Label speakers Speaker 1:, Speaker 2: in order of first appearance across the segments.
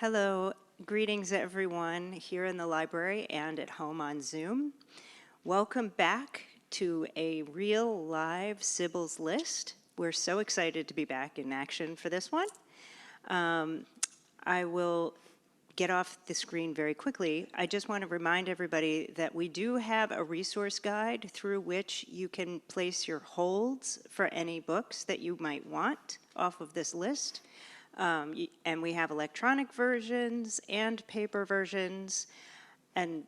Speaker 1: Hello, greetings everyone here in the library and at home on Zoom. Welcome back to a real live Sybils list. We're so excited to be back in action for this one. I will get off the screen very quickly. I just want to remind everybody that we do have a resource guide through which you can place your holds for any books that you might want off of this list. And we have electronic versions and paper versions. And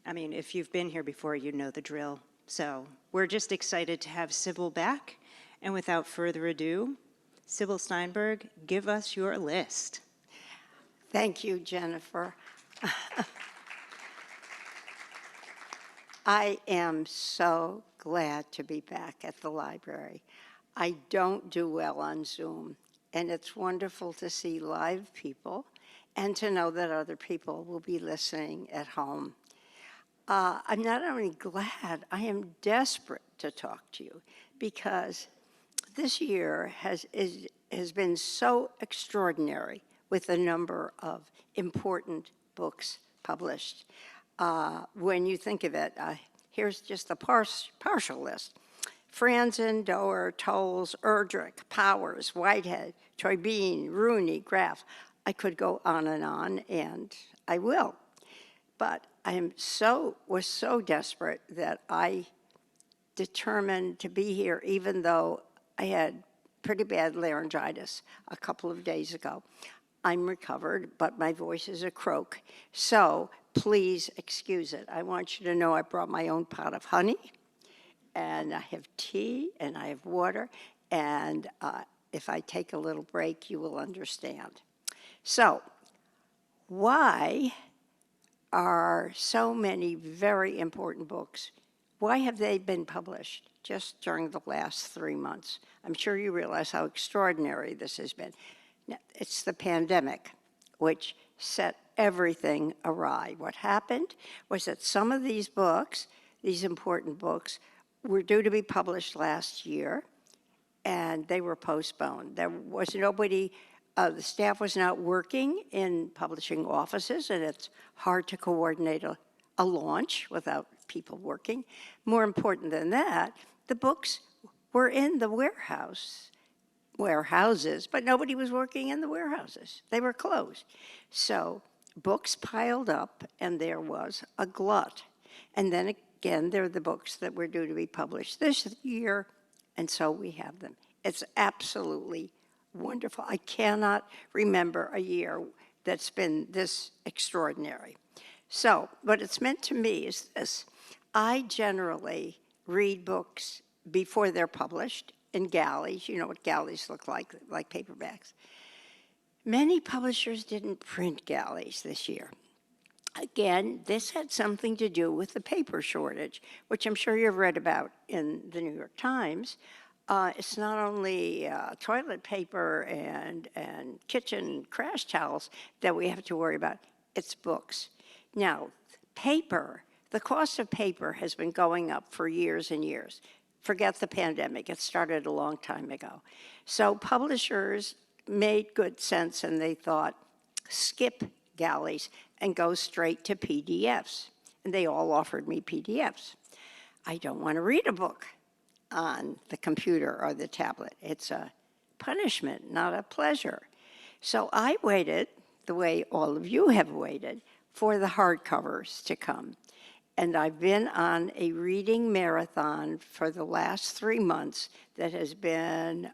Speaker 1: I mean, if you've been here before, you know the drill. So we're just excited to have Sybil back. And without further ado, Sybil Steinberg, give us your list.
Speaker 2: Thank you, Jennifer. I am so glad to be back at the library. I don't do well on Zoom, and it's wonderful to see live people and to know that other people will be listening at home. I'm not only glad, I am desperate to talk to you because this year has been so extraordinary with the number of important books published. When you think of it, here's just a partial list. Franzen, Doerr, Towles, Erdrich, Powers, Whitehead, Toybin, Rooney, Groff. I could go on, and I will. But I was so desperate that I determined to be here, even though I had pretty bad laryngitis a couple of days ago. I'm recovered, but my voice is a croak. So please excuse it. I want you to know I brought my own pot of honey, and I have tea, and I have water, and if I take a little break, you will understand. So why are so many very important books, why have they been published just during the last 3 months? I'm sure you realize how extraordinary this has been. Now, it's the pandemic, which set everything awry. What happened was that some of these books, these important books, were due to be published last year, and they were postponed. There was nobody, the staff was not working in publishing offices, and it's hard to coordinate a launch without people working. More important than that, the books were in the warehouses, but nobody was working in the warehouses. They were closed. So books piled up, and there was a glut. And then again, there are the books that were due to be published this year, and so we have them. It's absolutely wonderful. I cannot remember a year that's been this extraordinary. So what it's meant to me is this. I generally read books before they're published in galleys. You know what galleys look like paperbacks. Many publishers didn't print galleys this year. Again, this had something to do with the paper shortage, which I'm sure you've read about in the New York Times. It's not only toilet paper and kitchen crash towels that we have to worry about, it's books. Now, paper, the cost of paper has been going up for years and years. Forget the pandemic, it started a long time ago. So publishers made good sense, and they thought, skip galleys and go straight to PDFs. And they all offered me PDFs. I don't want to read a book on the computer or the tablet. It's a punishment, not a pleasure. So I waited, the way all of you have waited, for the hardcovers to come. And I've been on a reading marathon for the last 3 months that has been,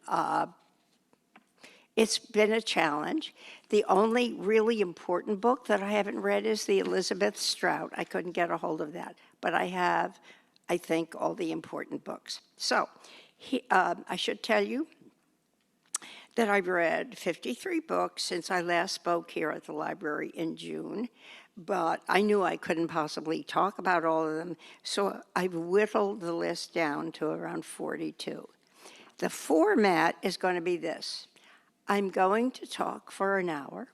Speaker 2: it's been a challenge. The only really important book that I haven't read is the Elizabeth Strout. I couldn't get a hold of that, but I have, I think, all the important books. So I should tell you that I've read 53 books since I last spoke here at the library in June. But I knew I couldn't possibly talk about all of them, so I've whittled the list down to around 42. The format is going to be this. I'm going to talk for an hour,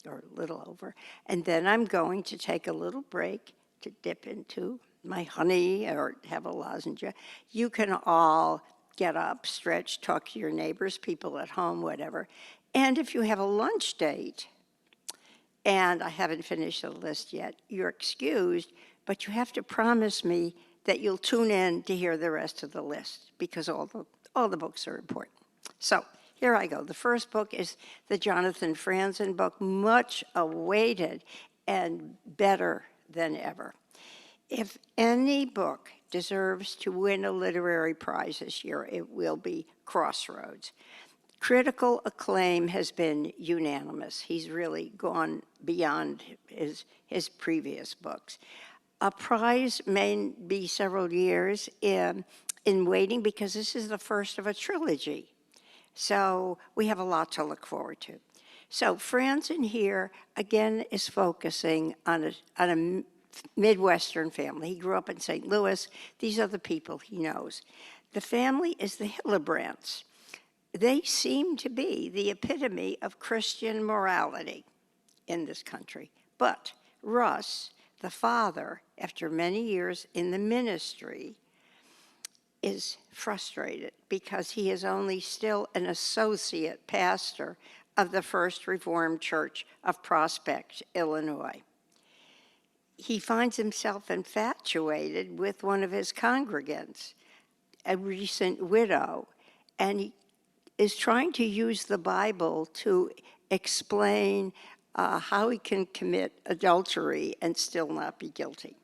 Speaker 2: or a little over, and then I'm going to take a little break to dip into my honey or have a lozenge. You can all get up, stretch, talk to your neighbors, people at home, whatever. And if you have a lunch date, and I haven't finished the list yet. You're excused, but you have to promise me that you'll tune in to hear the rest of the list, because all the books are important. So here I go. The first book is the Jonathan Franzen book, much awaited and better than ever. If any book deserves to win a literary prize this year, it will be Crossroads. Critical acclaim has been unanimous. He's really gone beyond his previous books. A prize may be several years in waiting, because this is the first of a trilogy. So we have a lot to look forward to. So Franzen here, again, is focusing on a Midwestern family. He grew up in St. Louis. These are the people he knows. The family is the Hillebrandts. They seem to be the epitome of Christian morality in this country. But Russ, the father, after many years in the ministry, is frustrated because he is only still an associate pastor of the First Reformed Church of Prospect, Illinois. He finds himself infatuated with one of his congregants, a recent widow, and he is trying to use the Bible to explain how he can commit adultery and still not be guilty.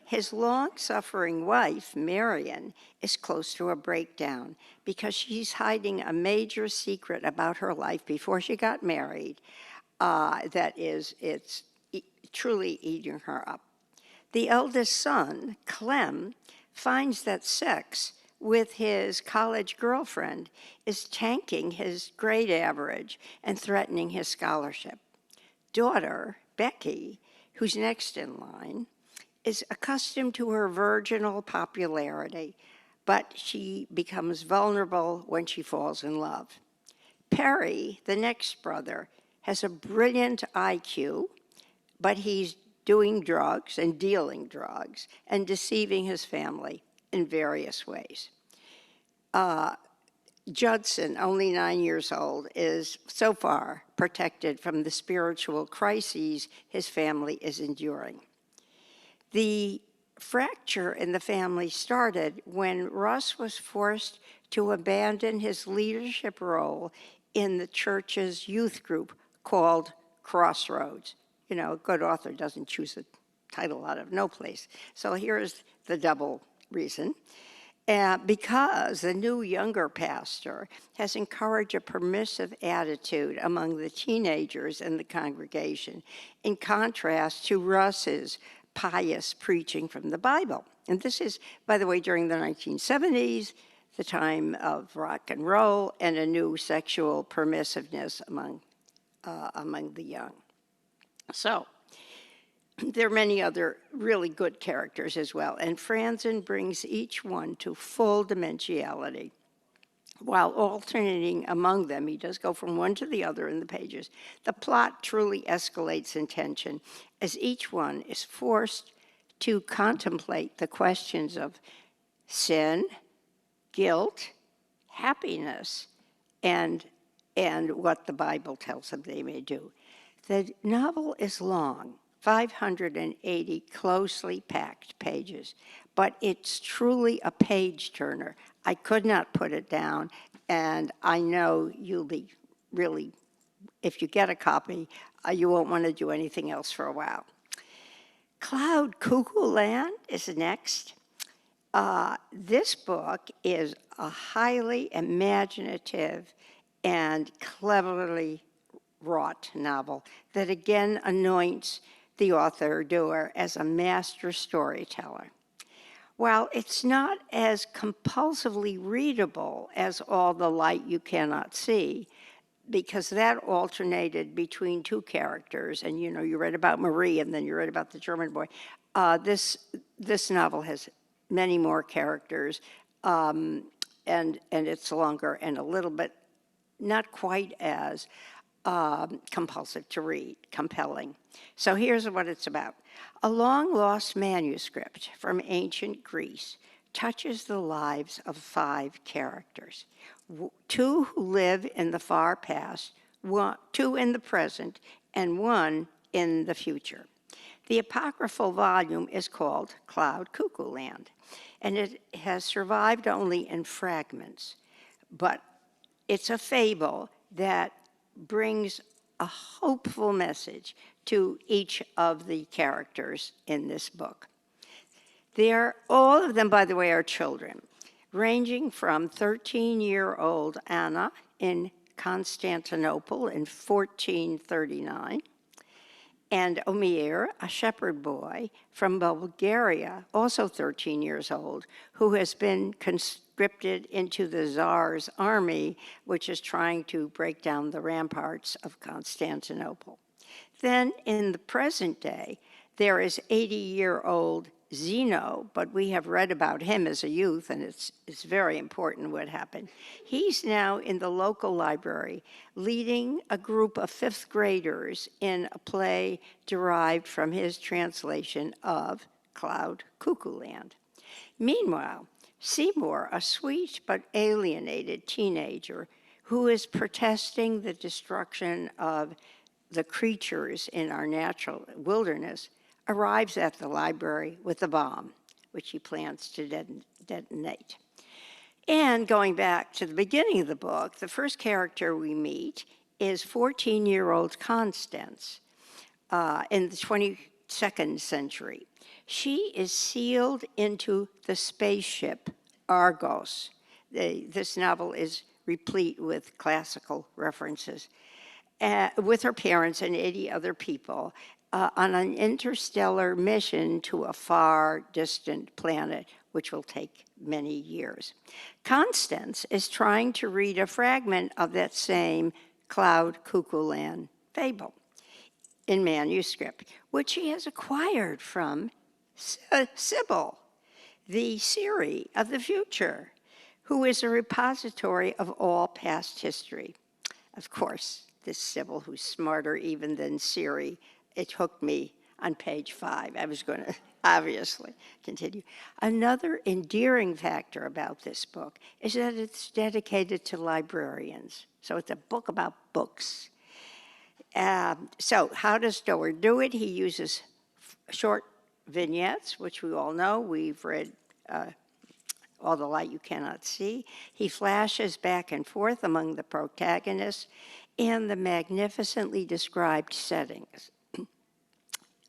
Speaker 2: His long-suffering wife, Marion, is close to a breakdown because she's hiding a major secret about her life before she got married it's truly eating her up. The eldest son, Clem, finds that sex with his college girlfriend is tanking his grade average and threatening his scholarship. Daughter, Becky, who's next in line, is accustomed to her virginal popularity, but she becomes vulnerable when she falls in love. Perry, the next brother, has a brilliant IQ, but he's doing drugs and dealing drugs and deceiving his family in various ways. Judson, only 9 years old, is so far protected from the spiritual crises his family is enduring. The fracture in the family started when Russ was forced to abandon his leadership role in the church's youth group called Crossroads. You know, a good author doesn't choose a title out of no place. So here's the double reason. Because the new younger pastor has encouraged a permissive attitude among the teenagers in the congregation, in contrast to Russ's pious preaching from the Bible. And this is, by the way, during the 1970s, the time of rock and roll and a new sexual permissiveness among the young. So there are many other really good characters as well, and Franzen brings each one to full dimensionality. While alternating among them, he does go from one to the other in the pages. The plot truly escalates in tension as each one is forced to contemplate the questions of sin, guilt, happiness, and what the Bible tells them they may do. The novel is long, 580 closely packed pages, but it's truly a page turner. I could not put it down, and I know you'll be really, if you get a copy, you won't want to do anything else for a while. Cloud Cuckoo Land is next. This book is a highly imaginative and cleverly wrought novel that again anoints the author doer as a master storyteller. While it's not as compulsively readable as All the Light You Cannot See, because that alternated between two characters, and you read about Marie and then you read about the German boy, this novel has many more characters, and it's longer and a little bit not quite as compulsive to read, compelling. So here's what it's about. A long-lost manuscript from ancient Greece touches the lives of 5 characters. 2 who live in the far past, 2 in the present, and 1 in the future. The apocryphal volume is called Cloud Cuckoo Land, and it has survived only in fragments, but it's a fable that brings a hopeful message to each of the characters in this book. All of them, by the way, are children, ranging from 13-year-old Anna in Constantinople in 1439, and Omir, a shepherd boy from Bulgaria, also 13 years old, who has been conscripted into the Tsar's army, which is trying to break down the ramparts of Constantinople. Then, in the present day, there is 80-year-old Zeno, but we have read about him as a youth, and it's very important what happened. He's now in the local library, leading a group of fifth graders in a play derived from his translation of Cloud Cuckoo Land. Meanwhile, Seymour, a sweet but alienated teenager who is protesting the destruction of the creatures in our natural wilderness, arrives at the library with a bomb, which he plans to detonate. And going back to the beginning of the book, the first character we meet is 14-year-old Constance in the 22nd century. She is sealed into the spaceship Argos. This novel is replete with classical references, with her parents and 80 other people, on an interstellar mission to a far distant planet, which will take many years. Constance is trying to read a fragment of that same Cloud Cuckoo Land fable in manuscript, which she has acquired from Sybil, the Siri of the future, who is a repository of all past history. Of course, this Sybil, who's smarter even than Siri, it hooked me on page 5. I was going to obviously continue. Another endearing factor about this book is that it's dedicated to librarians. So it's a book about books. So how does Stower do it? He uses short vignettes, which we all know. We've read All the Light You Cannot See. He flashes back and forth among the protagonists and the magnificently described settings,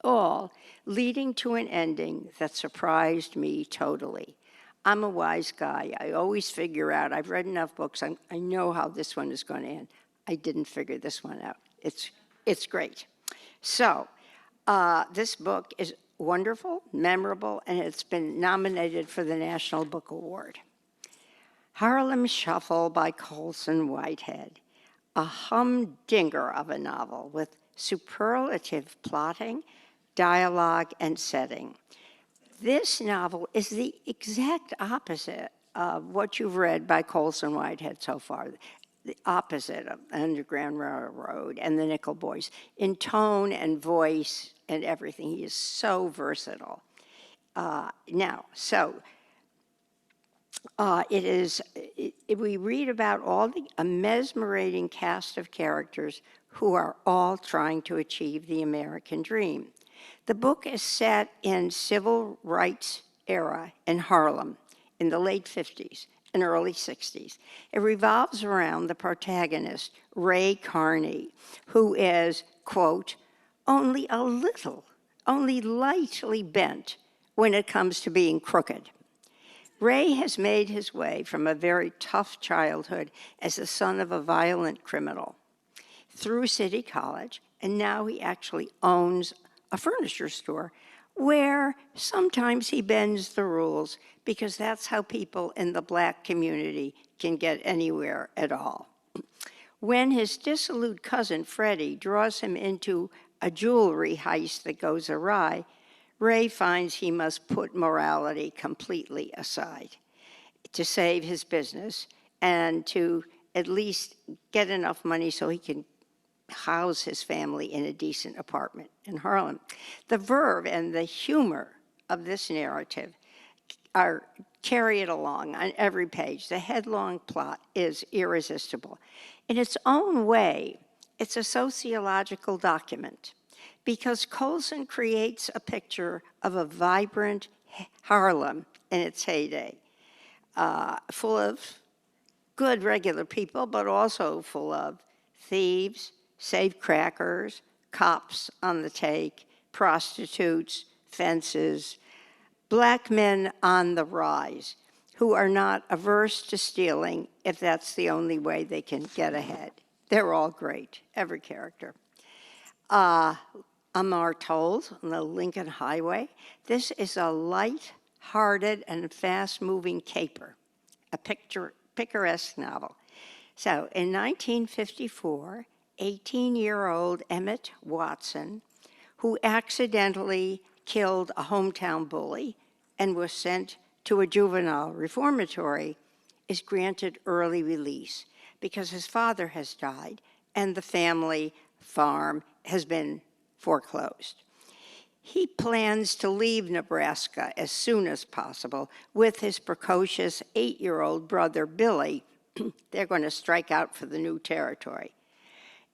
Speaker 2: all leading to an ending that surprised me totally. I'm a wise guy. I always figure out, I've read enough books, I know how this one is going to end. I didn't figure this one out. It's great. So this book is wonderful, memorable, and it's been nominated for the National Book Award. Harlem Shuffle by Colson Whitehead, a humdinger of a novel with superlative plotting, dialogue, and setting. This novel is the exact opposite of what you've read by Colson Whitehead so far, the opposite of Underground Railroad and the Nickel Boys, in tone and voice and everything. He is so versatile. We read about a mesmerizing cast of characters who are all trying to achieve the American dream. The book is set in civil rights era in Harlem in the late 50s and early 60s. It revolves around the protagonist, Ray Carney, who is, quote, only lightly bent when it comes to being crooked. Ray has made his way from a very tough childhood as the son of a violent criminal through City College, and now he actually owns a furniture store where sometimes he bends the rules because that's how people in the Black community can get anywhere at all. When his dissolute cousin Freddie draws him into a jewelry heist that goes awry, Ray finds he must put morality completely aside to save his business and to at least get enough money so he can house his family in a decent apartment in Harlem. The verve and the humor of this narrative carry it along on every page. The headlong plot is irresistible. In its own way, it's a sociological document. because Colson creates a picture of a vibrant Harlem in its heyday, full of good regular people, but also full of thieves, safecrackers, cops on the take, prostitutes, fences, black men on the rise who are not averse to stealing if that's the only way they can get ahead. They're all great, every character. Amar Told on the Lincoln Highway. This is a light-hearted and fast-moving caper, a picaresque novel. So in 1954, 18-year-old Emmett Watson, who accidentally killed a hometown bully and was sent to a juvenile reformatory, is granted early release because his father has died and the family farm has been foreclosed. He plans to leave Nebraska as soon as possible with his precocious 8-year-old brother, Billy. They're going to strike out for the new territory.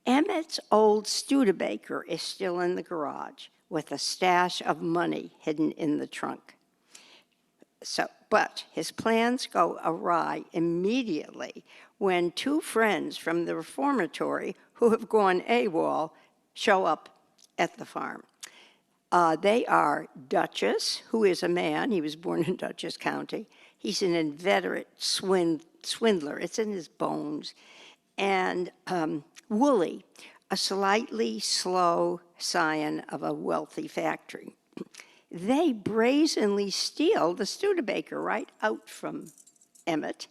Speaker 2: Emmett's old Studebaker is still in the garage with a stash of money hidden in the trunk. But his plans go awry immediately when two friends from the reformatory who have gone AWOL show up at the farm. They are Dutchess, who is a man. He was born in Dutchess County. He's an inveterate swindler. It's in his bones. And Woolley, a slightly slow scion of a wealthy factory. They brazenly steal the Studebaker right out from Emmett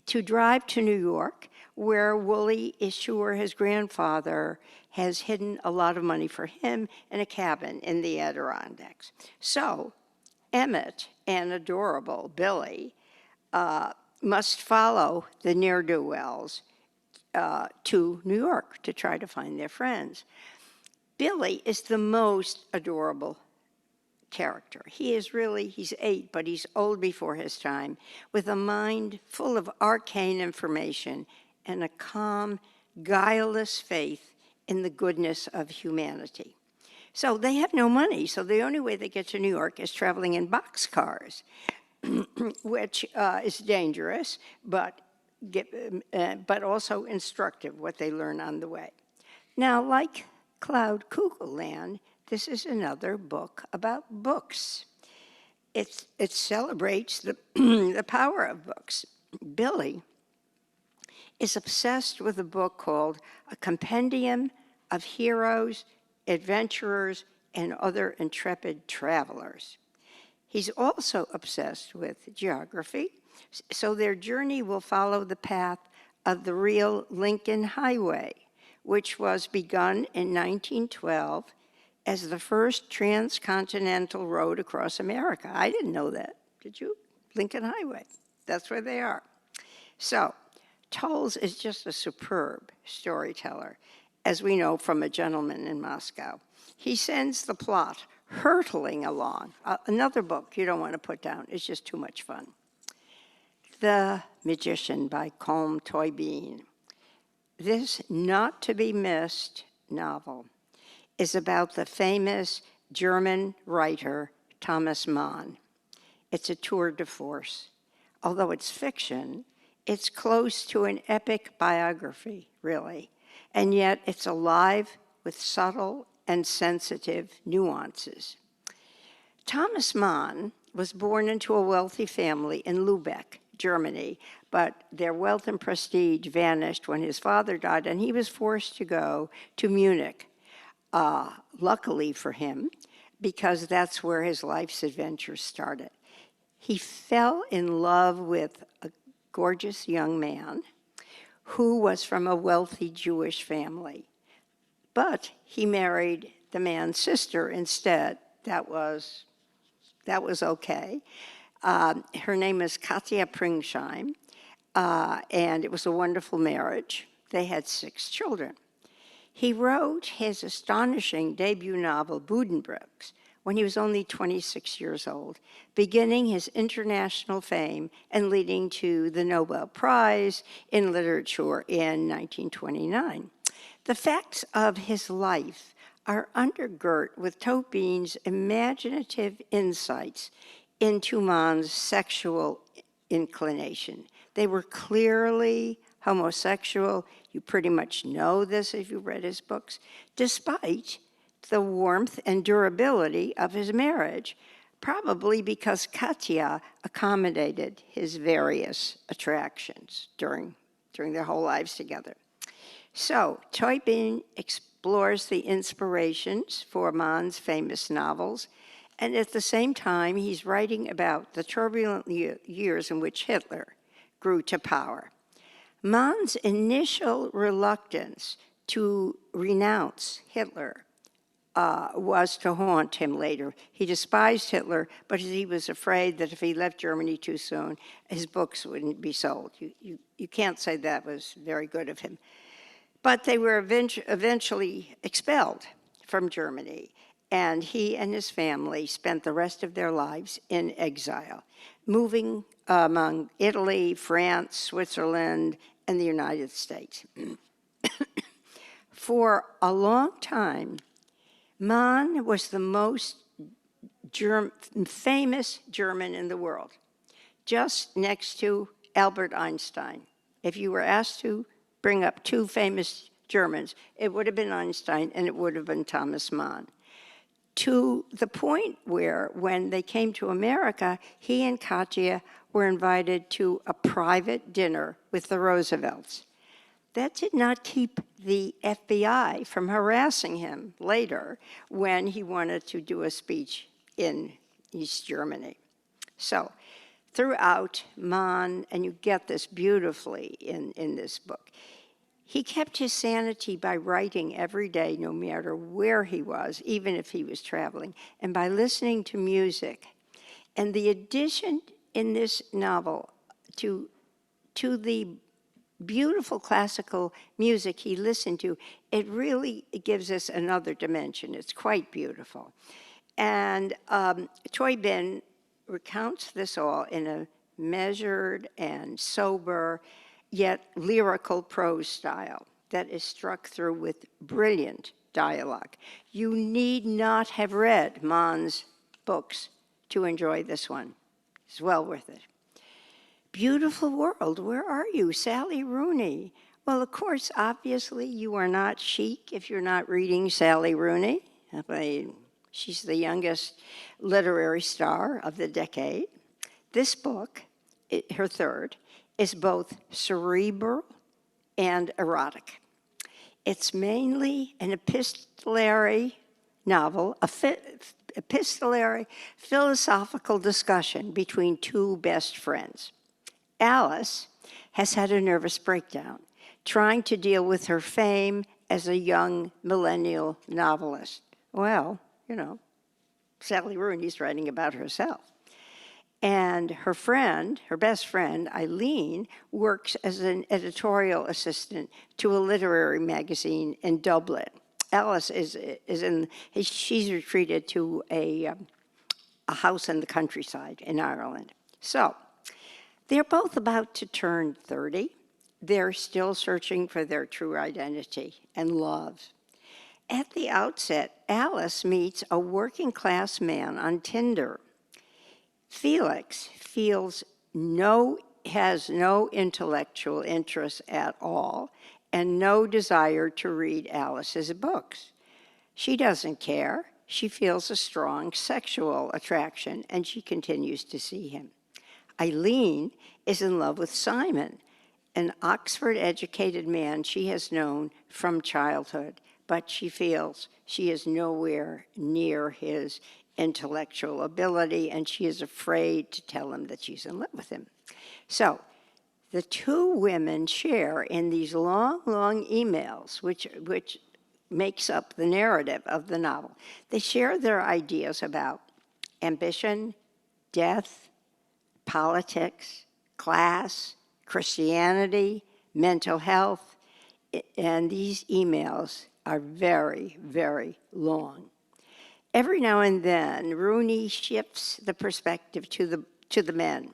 Speaker 2: to drive to New York, where Woolley is sure his grandfather has hidden a lot of money for him in a cabin in the Adirondacks. So Emmett and adorable Billy must follow the ne'er-do-wells to New York to try to find their friends. Billy is the most adorable character. He's 8, but he's old before his time, with a mind full of arcane information and a calm, guileless faith in the goodness of humanity. So they have no money, so the only way they get to New York is traveling in boxcars, which is dangerous, but also instructive, what they learn on the way. Now, like Cloud Cuckoo Land, this is another book about books. It celebrates the, the power of books. Billy is obsessed with a book called A Compendium of Heroes, Adventurers, and Other Intrepid Travelers. He's also obsessed with geography, so their journey will follow the path of the real Lincoln Highway, which was begun in 1912 as the first transcontinental road across America. I didn't know that, did you? Lincoln Highway, that's where they are. So, Tolles is just a superb storyteller, as we know from A Gentleman in Moscow. He sends the plot hurtling along. Another book you don't want to put down, it's just too much fun. The Magician by Colm Toibin. This not-to-be-missed novel is about the famous German writer Thomas Mann. It's a tour de force. Although it's fiction, it's close to an epic biography, really, and yet it's alive with subtle and sensitive nuances. Thomas Mann was born into a wealthy family in Lübeck, Germany, but their wealth and prestige vanished when his father died, and he was forced to go to Munich. Luckily for him, because that's where his life's adventure started. He fell in love with a gorgeous young man who was from a wealthy Jewish family. But he married the man's sister instead. That was okay. Her name is Katja Pringsheim, and it was a wonderful marriage. They had 6 children. He wrote his astonishing debut novel, Buddenbrooks, when he was only 26 years old, beginning his international fame and leading to the Nobel Prize in Literature in 1929. The facts of his life are undergirt with Tobin's imaginative insights into Mann's sexual inclination. They were clearly homosexual. You pretty much know this if you read his books, despite the warmth and durability of his marriage, probably because Katya accommodated his various attractions during their whole lives together. So, Tobin explores the inspirations for Mann's famous novels, and at the same time, he's writing about the turbulent years in which Hitler grew to power. Mann's initial reluctance to renounce Hitler was to haunt him later. He despised Hitler, but he was afraid that if he left Germany too soon, his books wouldn't be sold. You can't say that was very good of him. But they were eventually expelled from Germany, and he and his family spent the rest of their lives in exile, moving among Italy, France, Switzerland, and the United States. For a long time, Mann was the most famous German in the world, just next to Albert Einstein. If you were asked to bring up two famous Germans, it would have been Einstein and it would have been Thomas Mann. To the point where, when they came to America, he and Katya were invited to a private dinner with the Roosevelts. That did not keep the FBI from harassing him later when he wanted to do a speech in East Germany. So throughout Mann, and you get this beautifully in this book, he kept his sanity by writing every day, no matter where he was, even if he was traveling, and by listening to music. And the addition in this novel to the beautiful classical music he listened to, it really gives us another dimension. It's quite beautiful. And Tobin recounts this all in a measured and sober, yet lyrical prose style that is struck through with brilliant dialogue. You need not have read Mann's books to enjoy this one. It's well worth it. Beautiful world, where are you? Sally Rooney. Well, of course, obviously, you are not chic if you're not reading Sally Rooney. I mean, she's the youngest literary star of the decade. This book, her third, is both cerebral and erotic. It's mainly an epistolary novel, epistolary philosophical discussion between two best friends. Alice has had a nervous breakdown, trying to deal with her fame as a young millennial novelist. Well, you know, Sally Rooney's writing about herself. And her friend, her best friend, Eileen, works as an editorial assistant to a literary magazine in Dublin. Alice she's retreated to a house in the countryside in Ireland. So, they're both about to turn 30. They're still searching for their true identity and love. At the outset, Alice meets a working class man on Tinder. Felix has no intellectual interest at all and no desire to read Alice's books. She doesn't care. She feels a strong sexual attraction and she continues to see him. Eileen is in love with Simon, an Oxford-educated man she has known from childhood, but she feels she is nowhere near his intellectual ability, and she is afraid to tell him that she's in love with him. So the two women share in these long, long emails, which makes up the narrative of the novel. They share their ideas about ambition, death, politics, class, Christianity, mental health, and these emails are very, very long. Every now and then, Rooney shifts the perspective to the men,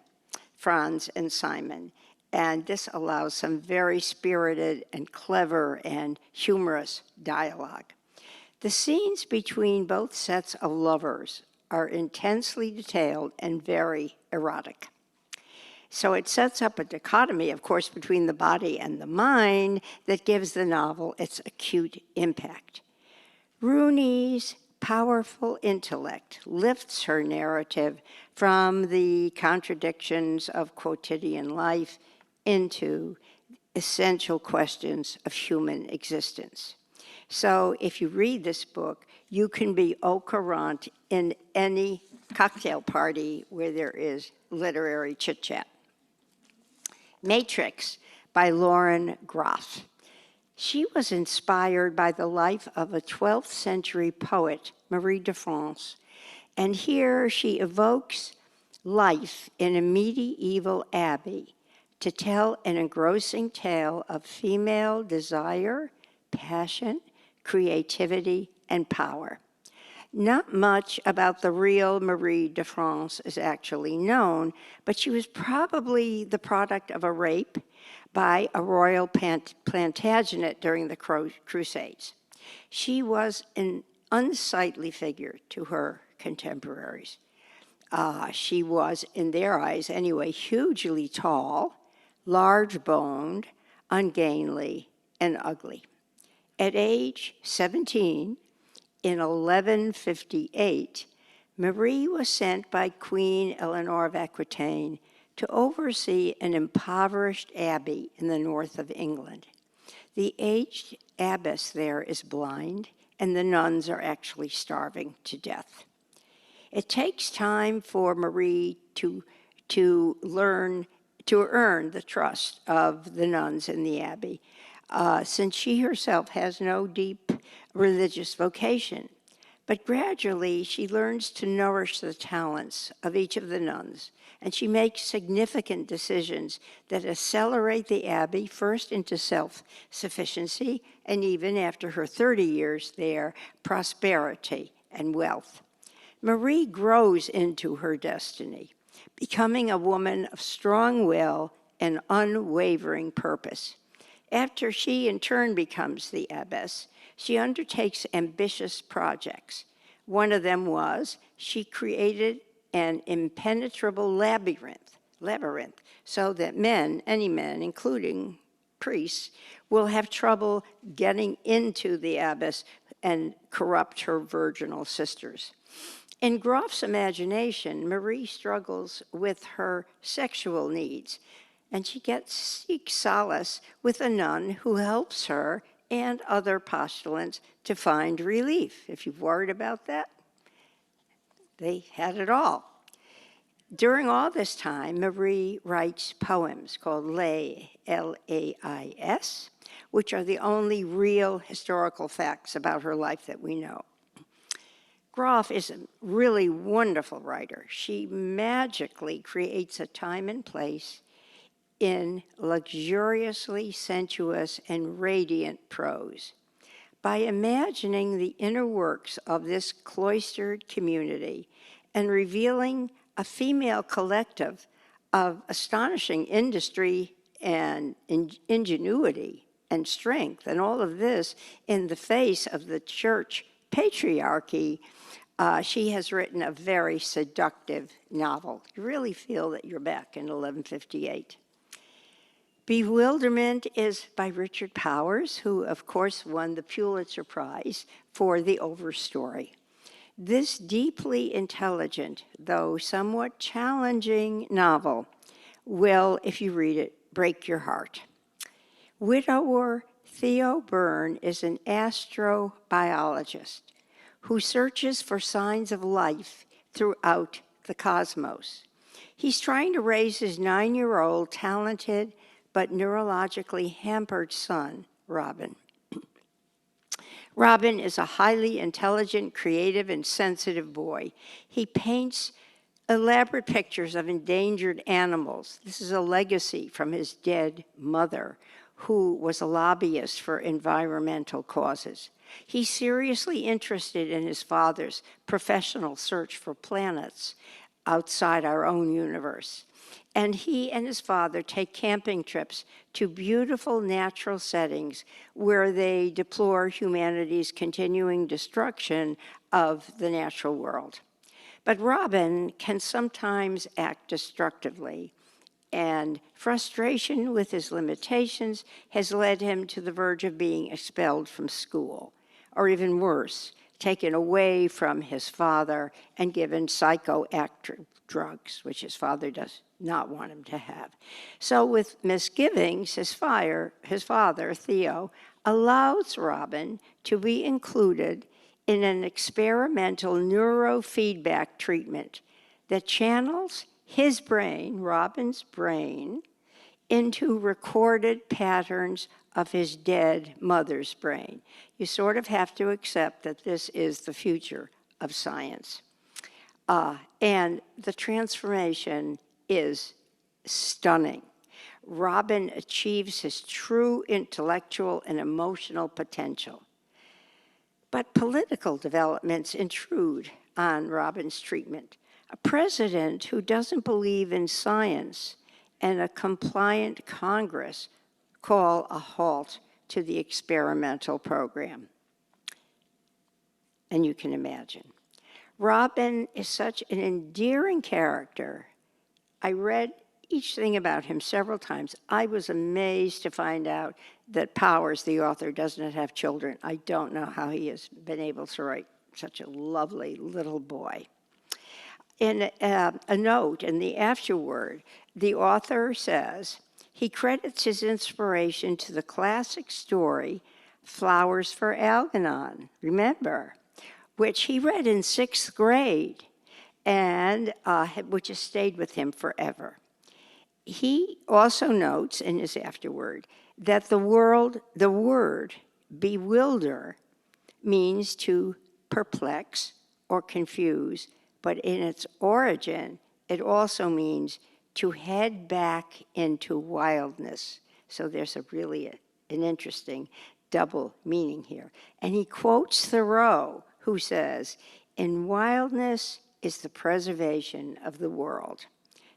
Speaker 2: Franz and Simon, and this allows some very spirited and clever and humorous dialogue. The scenes between both sets of lovers are intensely detailed and very erotic. So it sets up a dichotomy, of course, between the body and the mind that gives the novel its acute impact. Rooney's powerful intellect lifts her narrative from the contradictions of quotidian life into essential questions of human existence. So if you read this book, you can be au courant in any cocktail party where there is literary chit-chat. Matrix by Lauren Groff. She was inspired by the life of a 12th century poet, Marie de France, and here she evokes life in a medieval abbey to tell an engrossing tale of female desire, passion, creativity, and power. Not much about the real Marie de France is actually known, but she was probably the product of a rape by a royal Plantagenet during the Crusades. She was an unsightly figure to her contemporaries. She was, in their eyes anyway, hugely tall, large-boned, ungainly, and ugly. At age 17, in 1158, Marie was sent by Queen Eleanor of Aquitaine to oversee an impoverished abbey in the north of England. The aged abbess there is blind, and the nuns are actually starving to death. It takes time for Marie to earn the trust of the nuns in the abbey, since she herself has no deep religious vocation. But gradually, she learns to nourish the talents of each of the nuns, and she makes significant decisions that accelerate the abbey first into self-sufficiency, and even after her 30 years there, prosperity and wealth. Marie grows into her destiny, becoming a woman of strong will and unwavering purpose. After she in turn becomes the abbess, she undertakes ambitious projects. One of them was she created an impenetrable labyrinth, so that any men, including priests, will have trouble getting into the abbess and corrupt her virginal sisters. In Groff's imagination, Marie struggles with her sexual needs, and she seeks solace with a nun who helps her and other postulants to find relief. If you've worried about that, they had it all. During all this time, Marie writes poems called Lais, L-A-I-S, which are the only real historical facts about her life that we know. Groff is a really wonderful writer. She magically creates a time and place in luxuriously sensuous and radiant prose. By imagining the inner works of this cloistered community and revealing a female collective of astonishing industry and ingenuity and strength, and all of this in the face of the church patriarchy, she has written a very seductive novel. You really feel that you're back in 1158. Bewilderment is by Richard Powers, who, of course, won the Pulitzer Prize for the Overstory. This deeply intelligent, though somewhat challenging novel will, if you read it, break your heart. Widower Theo Byrne is an astrobiologist who searches for signs of life throughout the cosmos. He's trying to raise his 9-year-old talented but neurologically hampered son, Robin. Robin is a highly intelligent, creative, and sensitive boy. He paints elaborate pictures of endangered animals. This is a legacy from his dead mother, who was a lobbyist for environmental causes. He's seriously interested in his father's professional search for planets outside our own universe. And he and his father take camping trips to beautiful natural settings where they deplore humanity's continuing destruction of the natural world. But Robin can sometimes act destructively, and frustration with his limitations has led him to the verge of being expelled from school, or even worse, taken away from his father and given psychoactive drugs, which his father does not want him to have. So with misgivings, his father, Theo, allows Robin to be included in an experimental neurofeedback treatment that channels his brain, Robin's brain, into recorded patterns of his dead mother's brain. You sort of have to accept that this is the future of science. And the transformation is stunning. Robin achieves his true intellectual and emotional potential. But political developments intrude on Robin's treatment. A president who doesn't believe in science and a compliant Congress call a halt to the experimental program. And you can imagine. Robin is such an endearing character. I read each thing about him several times. I was amazed to find out that Powers, the author, does not have children. I don't know how he has been able to write such a lovely little boy. In a note in the afterword, the author says he credits his inspiration to the classic story, Flowers for Algernon, remember, which he read in 6th grade and which has stayed with him forever. He also notes in his afterword that the word bewilder means to perplex or confuse, but in its origin, it also means to head back into wildness. So there's an interesting double meaning here. And he quotes Thoreau, who says, "In wildness is the preservation of the world."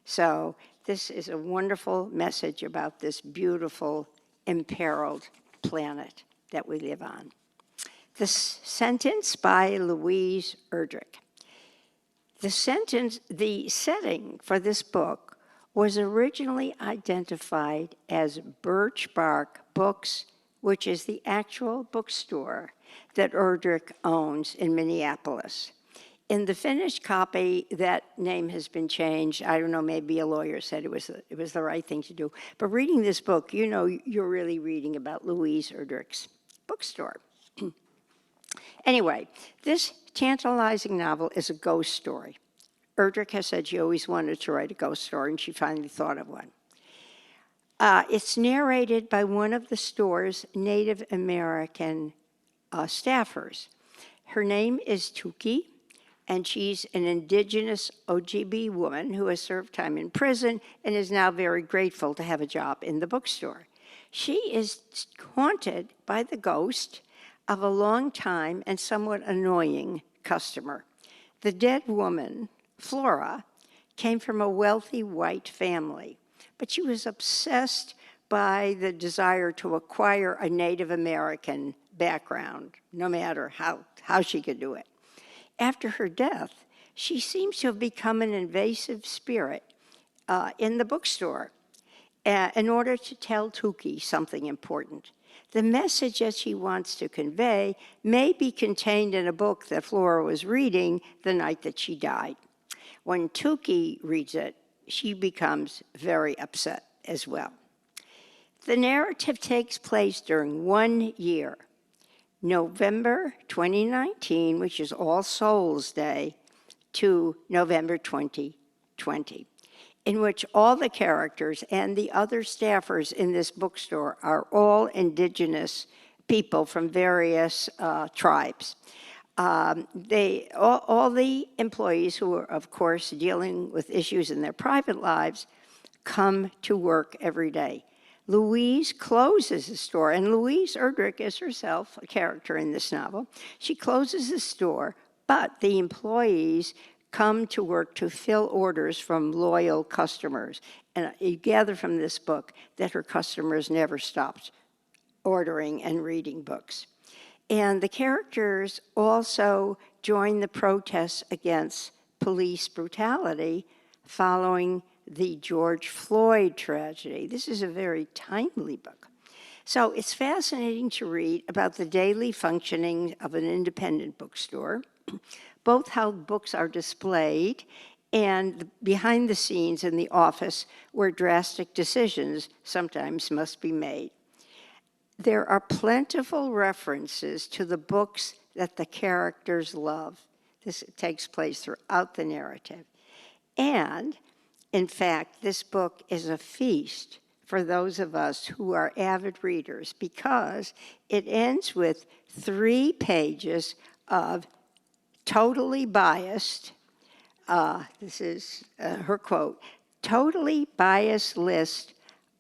Speaker 2: So this is a wonderful message about this beautiful, imperiled planet that we live on. The sentence by Louise Erdrich. The setting for this book was originally identified as Birch Bark Books, which is the actual bookstore that Erdrich owns in Minneapolis. In the finished copy, that name has been changed. I don't know, maybe a lawyer said it was the right thing to do. But reading this book, you know you're really reading about Louise Erdrich's bookstore. Anyway, this tantalizing novel is a ghost story. Erdrich has said she always wanted to write a ghost story, and she finally thought of one. It's narrated by one of the store's Native American staffers. Her name is Tuki, and she's an indigenous OGB woman who has served time in prison and is now very grateful to have a job in the bookstore. She is haunted by the ghost of a long time and somewhat annoying customer. The dead woman, Flora, came from a wealthy white family, but she was obsessed by the desire to acquire a Native American background, no matter how she could do it. After her death, she seems to have become an invasive spirit in the bookstore in order to tell Tuki something important. The message that she wants to convey may be contained in a book that Flora was reading the night that she died. When Tuki reads it, she becomes very upset as well. The narrative takes place during 1 year, November 2019, which is All Souls Day, to November 2020, in which all the characters and the other staffers in this bookstore are all indigenous people from various tribes. All the employees who are, of course, dealing with issues in their private lives come to work every day. Louise closes the store, and Louise Erdrich is herself a character in this novel. She closes the store, but the employees come to work to fill orders from loyal customers. And you gather from this book that her customers never stopped ordering and reading books. And the characters also join the protests against police brutality following the George Floyd tragedy. This is a very timely book. So it's fascinating to read about the daily functioning of an independent bookstore, both how books are displayed and behind the scenes in the office where drastic decisions sometimes must be made. There are plentiful references to the books that the characters love. This takes place throughout the narrative. And, in fact, this book is a feast for those of us who are avid readers because it ends with 3 pages of totally biased, this is her quote, totally biased list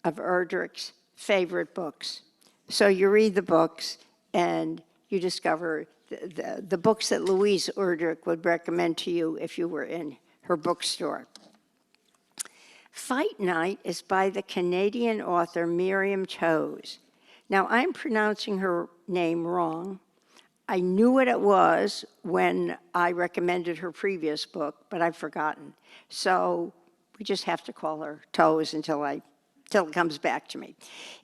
Speaker 2: of Erdrich's favorite books. So you read the books and you discover the books that Louise Erdrich would recommend to you if you were in her bookstore. Fight Night is by the Canadian author Miriam Chose. Now, I'm pronouncing her name wrong. I knew what it was when I recommended her previous book, but I've forgotten. So we just have to call her Toes until it comes back to me.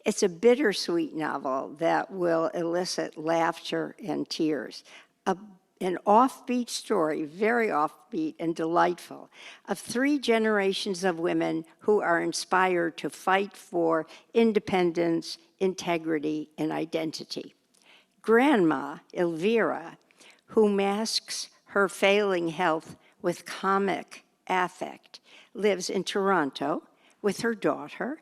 Speaker 2: It's a bittersweet novel that will elicit laughter and tears. An offbeat story, very offbeat and delightful, of 3 generations of women who are inspired to fight for independence, integrity, and identity. Grandma, Elvira, who masks her failing health with comic affect, lives in Toronto with her daughter,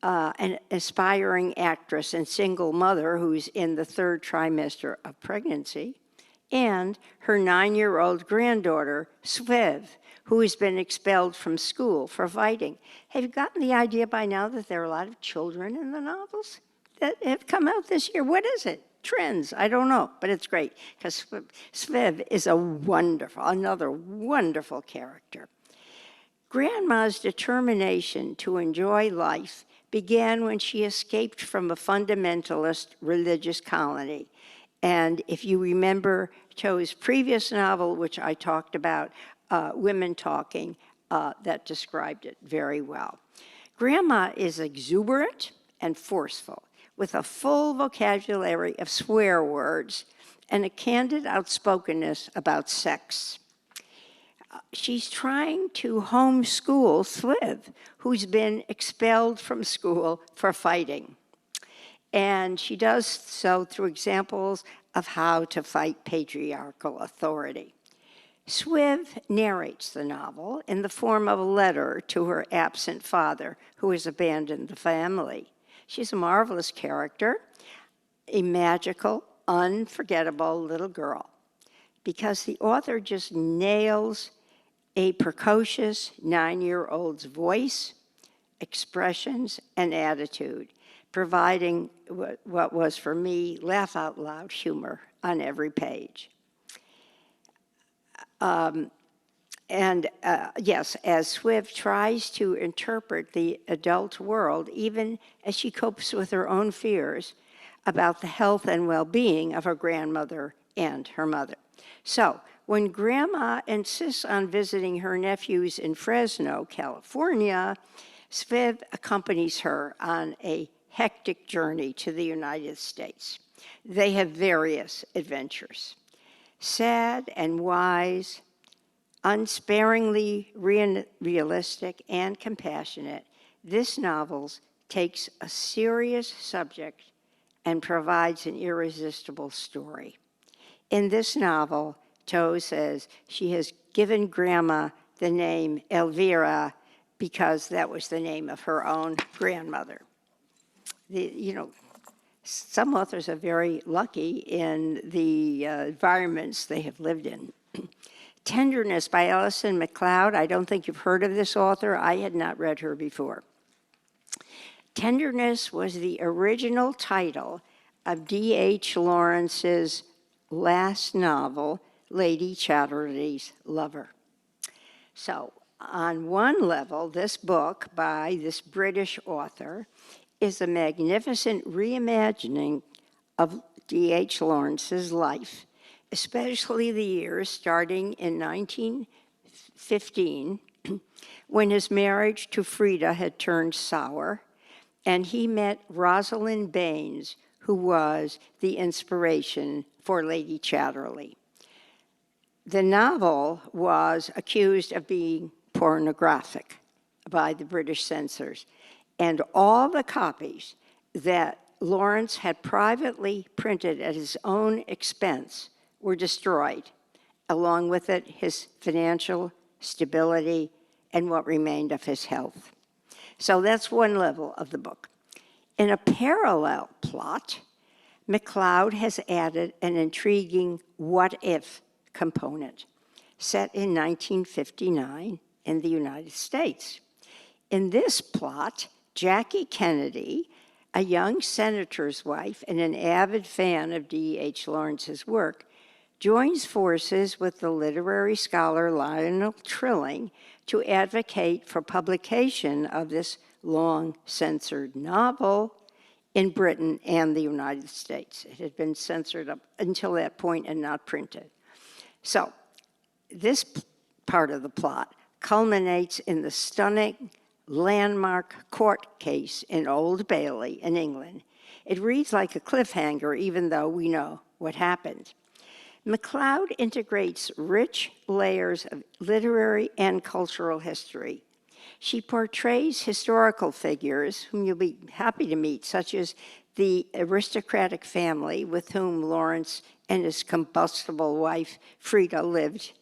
Speaker 2: an aspiring actress and single mother who's in the 3rd trimester of pregnancy, and her 9-year-old granddaughter, Sviv, who has been expelled from school for fighting. Have you gotten the idea by now that there are a lot of children in the novels that have come out this year? What is it? Trends, I don't know, but it's great because Sviv is another wonderful character. Grandma's determination to enjoy life began when she escaped from a fundamentalist religious colony. And if you remember Cho's previous novel, which I talked about, Women Talking, that described it very well. Grandma is exuberant and forceful, with a full vocabulary of swear words and a candid outspokenness about sex. She's trying to homeschool Sviv, who's been expelled from school for fighting. And she does so through examples of how to fight patriarchal authority. Sviv narrates the novel in the form of a letter to her absent father, who has abandoned the family. She's a marvelous character, a magical, unforgettable little girl, because the author just nails a precocious 9-year-old's voice, expressions, and attitude, providing what was for me laugh-out-loud humor on every page. Yes, as Sviv tries to interpret the adult world, even as she copes with her own fears about the health and well-being of her grandmother and her mother. So, when Grandma insists on visiting her nephews in Fresno, California, Sviv accompanies her on a hectic journey to the United States. They have various adventures. Sad and wise, unsparingly realistic and compassionate, this novel takes a serious subject and provides an irresistible story. In this novel, Toe says she has given Grandma the name Elvira because that was the name of her own grandmother. Some authors are very lucky in the environments they have lived in. Tenderness by Alison MacLeod. I don't think you've heard of this author. I had not read her before. Tenderness was the original title of D.H. Lawrence's last novel, Lady Chatterley's Lover. So on one level, this book by this British author is a magnificent reimagining of D.H. Lawrence's life, especially the years starting in 1915, when his marriage to Frida had turned sour, and he met Rosalind Baines, who was the inspiration for Lady Chatterley. The novel was accused of being pornographic by the British censors, and all the copies that Lawrence had privately printed at his own expense were destroyed, along with it his financial stability and what remained of his health. So that's one level of the book. In a parallel plot, MacLeod has added an intriguing what-if component set in 1959 in the United States. In this plot, Jackie Kennedy, a young senator's wife and an avid fan of D.H. Lawrence's work, joins forces with the literary scholar Lionel Trilling to advocate for publication of this long-censored novel in Britain and the United States. It had been censored up until that point and not printed. So this part of the plot culminates in the stunning landmark court case in Old Bailey in England. It reads like a cliffhanger, even though we know what happened. MacLeod integrates rich layers of literary and cultural history. She portrays historical figures whom you'll be happy to meet, such as the aristocratic family with whom Lawrence and his combustible wife, Frida, lived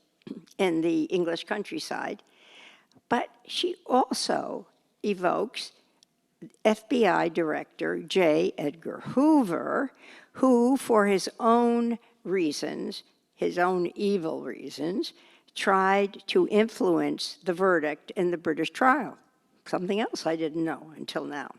Speaker 2: in the English countryside. But she also evokes FBI Director J. Edgar Hoover, who, for his own reasons, his own evil reasons, tried to influence the verdict in the British trial. Something else I didn't know until now.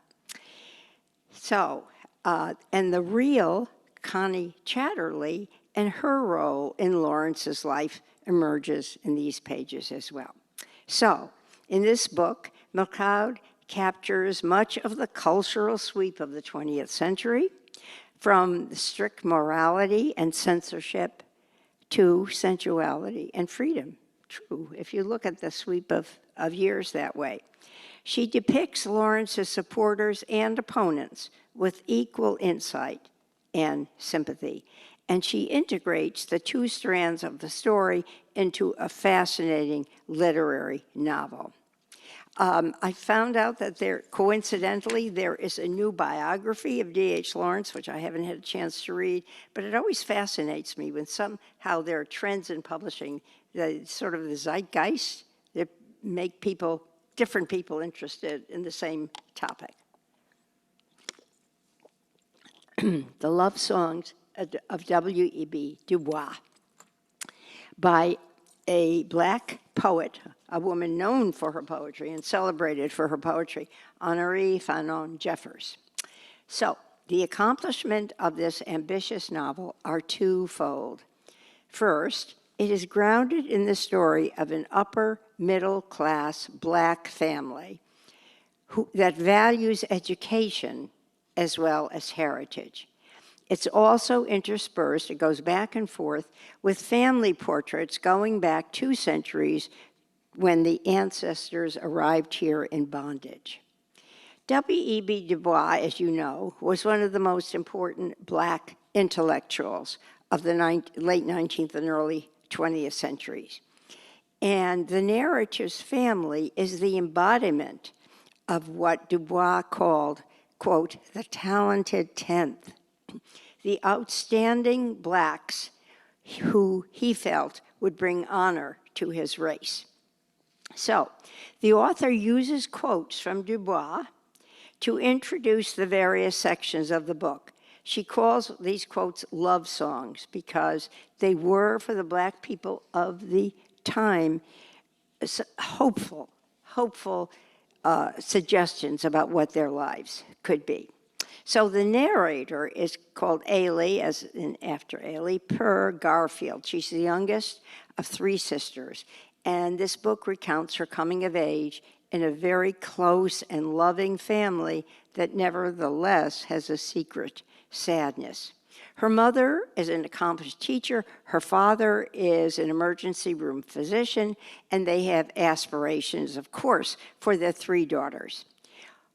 Speaker 2: So, and the real Connie Chatterley and her role in Lawrence's life emerges in these pages as well. So, in this book, MacLeod captures much of the cultural sweep of the 20th century, from strict morality and censorship to sensuality and freedom. True, if you look at the sweep of years that way. She depicts Lawrence's supporters and opponents with equal insight and sympathy, and she integrates the two strands of the story into a fascinating literary novel. I found out that coincidentally, there is a new biography of D.H. Lawrence, which I haven't had a chance to read, but it always fascinates me when somehow there are trends in publishing, sort of the zeitgeist, that make different people interested in the same topic. The Love Songs of W.E.B. Dubois by a Black poet, a woman known for her poetry and celebrated for her poetry, Honorée Fanonne Jeffers. So, the accomplishment of this ambitious novel are twofold. First, it is grounded in the story of an upper middle class Black family that values education as well as heritage. It's also interspersed, it goes back and forth, with family portraits going back 2 centuries when the ancestors arrived here in bondage. W.E.B. Du Bois, as you know, was one of the most important Black intellectuals of the late 19th and early 20th centuries. And the narrator's family is the embodiment of what Du Bois called, quote, the talented 10th, the outstanding Blacks who he felt would bring honor to his race. So, the author uses quotes from Du Bois to introduce the various sections of the book. She calls these quotes love songs because they were, for the Black people of the time, hopeful suggestions about what their lives could be. So the narrator is called Ailey, as in after Ailey, Per Garfield. She's the youngest of 3 sisters. And this book recounts her coming of age in a very close and loving family that nevertheless has a secret sadness. Her mother is an accomplished teacher, her father is an emergency room physician, and they have aspirations, of course, for their 3 daughters.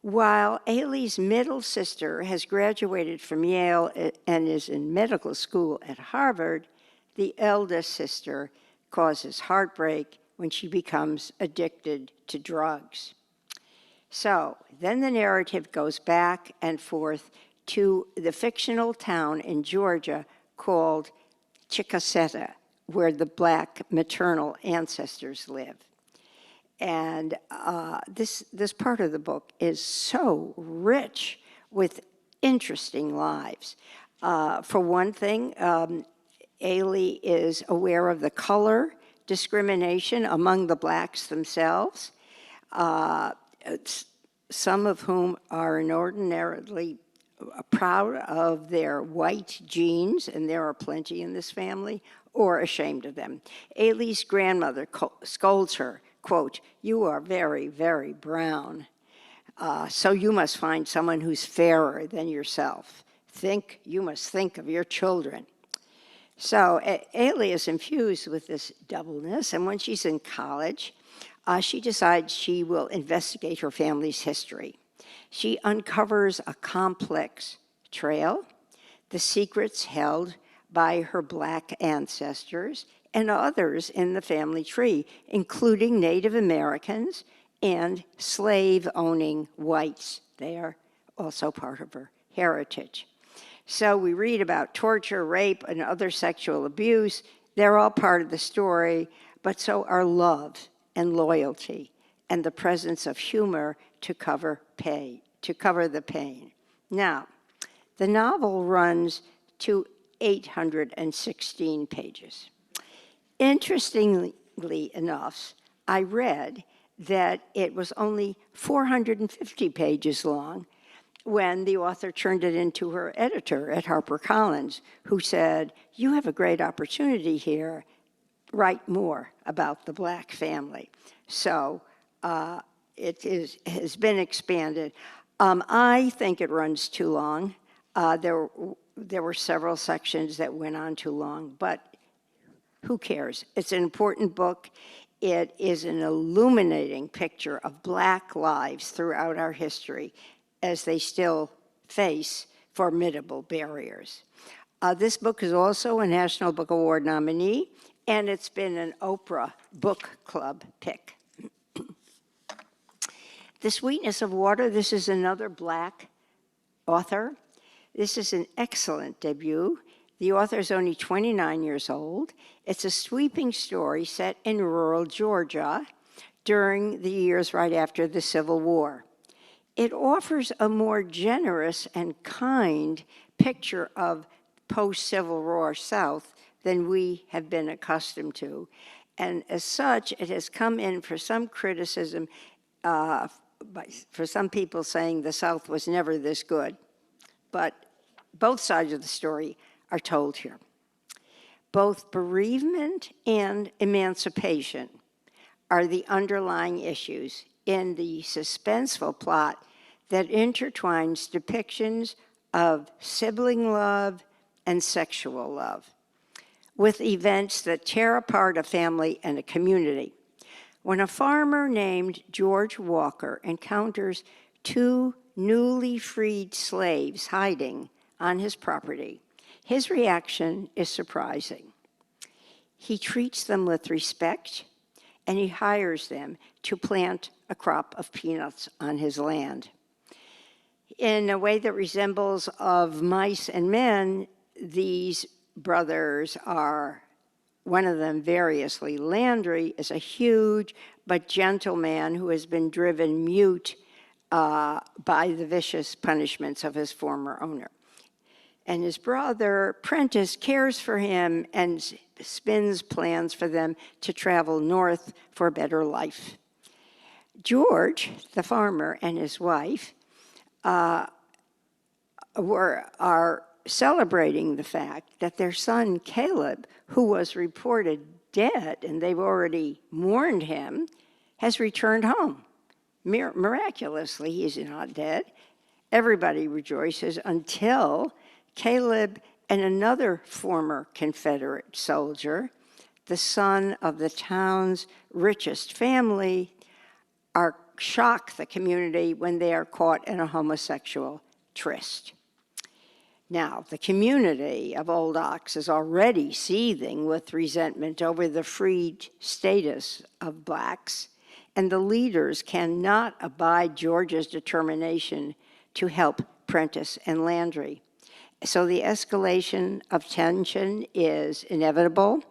Speaker 2: While Ailey's middle sister has graduated from Yale and is in medical school at Harvard, the eldest sister causes heartbreak when she becomes addicted to drugs. So then the narrative goes back and forth to the fictional town in Georgia called Chickasetta, where the Black maternal ancestors live. And this part of the book is so rich with interesting lives. For one thing, Ailey is aware of the color discrimination among the Blacks themselves, some of whom are inordinately proud of their white genes, and there are plenty in this family, or ashamed of them. Ailey's grandmother scolds her, quote, "You are very, very brown, so you must find someone who's fairer than yourself. You must think of your children." So Ailey is infused with this doubleness, and when she's in college, she decides she will investigate her family's history. She uncovers a complex trail, the secrets held by her Black ancestors and others in the family tree, including Native Americans and slave-owning whites. They are also part of her heritage. So we read about torture, rape, and other sexual abuse. They're all part of the story, but so are love and loyalty and the presence of humor to cover the pain. Now, the novel runs to 816 pages. Interestingly enough, I read that it was only 450 pages long when the author turned it into her editor at HarperCollins, who said, "You have a great opportunity here. Write more about the Black family." So it has been expanded. I think it runs too long. There were several sections that went on too long, but who cares? It's an important book. It is an illuminating picture of Black lives throughout our history as they still face formidable barriers. This book is also a National Book Award nominee, and it's been an Oprah Book Club pick. The Sweetness of Water, this is another Black author. This is an excellent debut. The author is only 29 years old. It's a sweeping story set in rural Georgia during the years right after the Civil War. It offers a more generous and kind picture of post-Civil War South than we have been accustomed to. And as such, it has come in for some criticism, for some people saying the South was never this good. But both sides of the story are told here. Both bereavement and emancipation are the underlying issues in the suspenseful plot that intertwines depictions of sibling love and sexual love with events that tear apart a family and a community. When a farmer named George Walker encounters 2 newly freed slaves hiding on his property, his reaction is surprising. He treats them with respect, and he hires them to plant a crop of peanuts on his land. In a way that resembles of Mice and Men, these brothers are, one of them, variously, Landry, is a huge but gentle man who has been driven mute by the vicious punishments of his former owner. And his brother, Prentice, cares for him and spins plans for them to travel north for a better life. George, the farmer, and his wife are celebrating the fact that their son, Caleb, who was reported dead and they've already mourned him, has returned home. Miraculously, he's not dead. Everybody rejoices until Caleb and another former Confederate soldier, the son of the town's richest family, shock the community when they are caught in a homosexual tryst. Now, the community of Old Ox is already seething with resentment over the freed status of blacks, and the leaders cannot abide George's determination to help Prentice and Landry. So the escalation of tension is inevitable,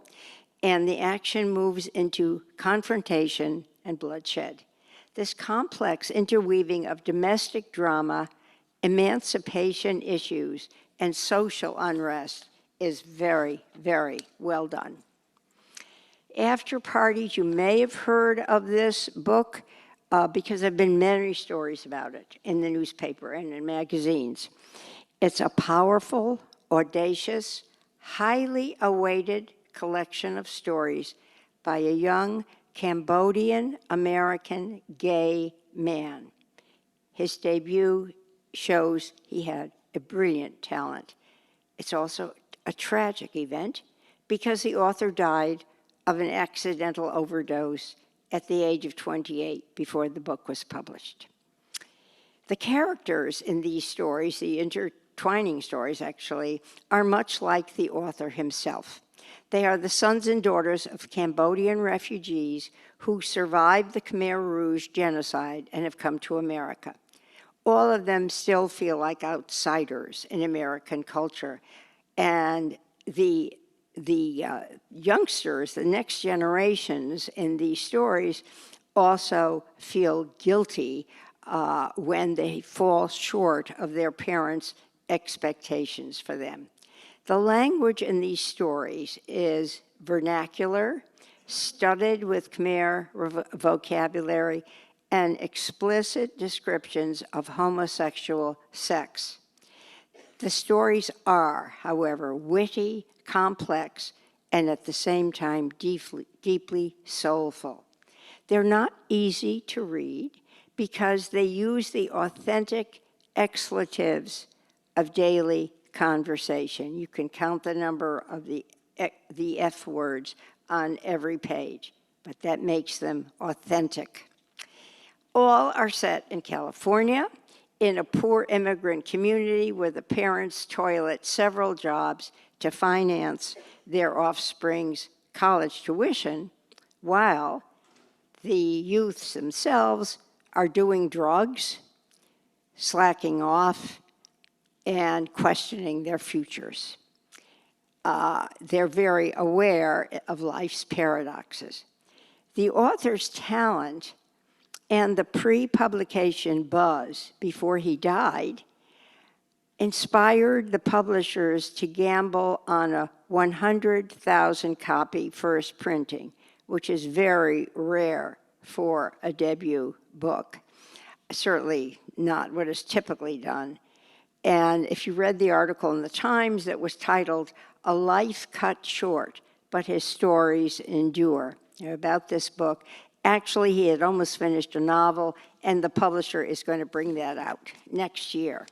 Speaker 2: and the action moves into confrontation and bloodshed. This complex interweaving of domestic drama, emancipation issues, and social unrest is very, very well done. After Parties, you may have heard of this book because there have been many stories about it in the newspaper and in magazines. It's a powerful, audacious, highly awaited collection of stories by a young Cambodian-American gay man. His debut shows he had a brilliant talent. It's also a tragic event because the author died of an accidental overdose at the age of 28 before the book was published. The characters in these stories, the intertwining stories actually, are much like the author himself. They are the sons and daughters of Cambodian refugees who survived the Khmer Rouge genocide and have come to America. All of them still feel like outsiders in American culture. And the youngsters, the next generations in these stories also feel guilty when they fall short of their parents' expectations for them. The language in these stories is vernacular, studded with Khmer vocabulary, and explicit descriptions of homosexual sex. The stories are, however, witty, complex, and at the same time deeply soulful. They're not easy to read because they use the authentic expletives of daily conversation. You can count the number of the F words on every page, but that makes them authentic. All are set in California, in a poor immigrant community where the parents toil at several jobs to finance their offspring's college tuition, while the youths themselves are doing drugs, slacking off, and questioning their futures. They're very aware of life's paradoxes. The author's talent and the pre-publication buzz before he died inspired the publishers to gamble on a 100,000 copy first printing, which is very rare for a debut book. Certainly not what is typically done. And if you read the article in the Times that was titled, "A Life Cut Short, but His Stories Endure," about this book. Actually, he had almost finished a novel, and the publisher is going to bring that out next year.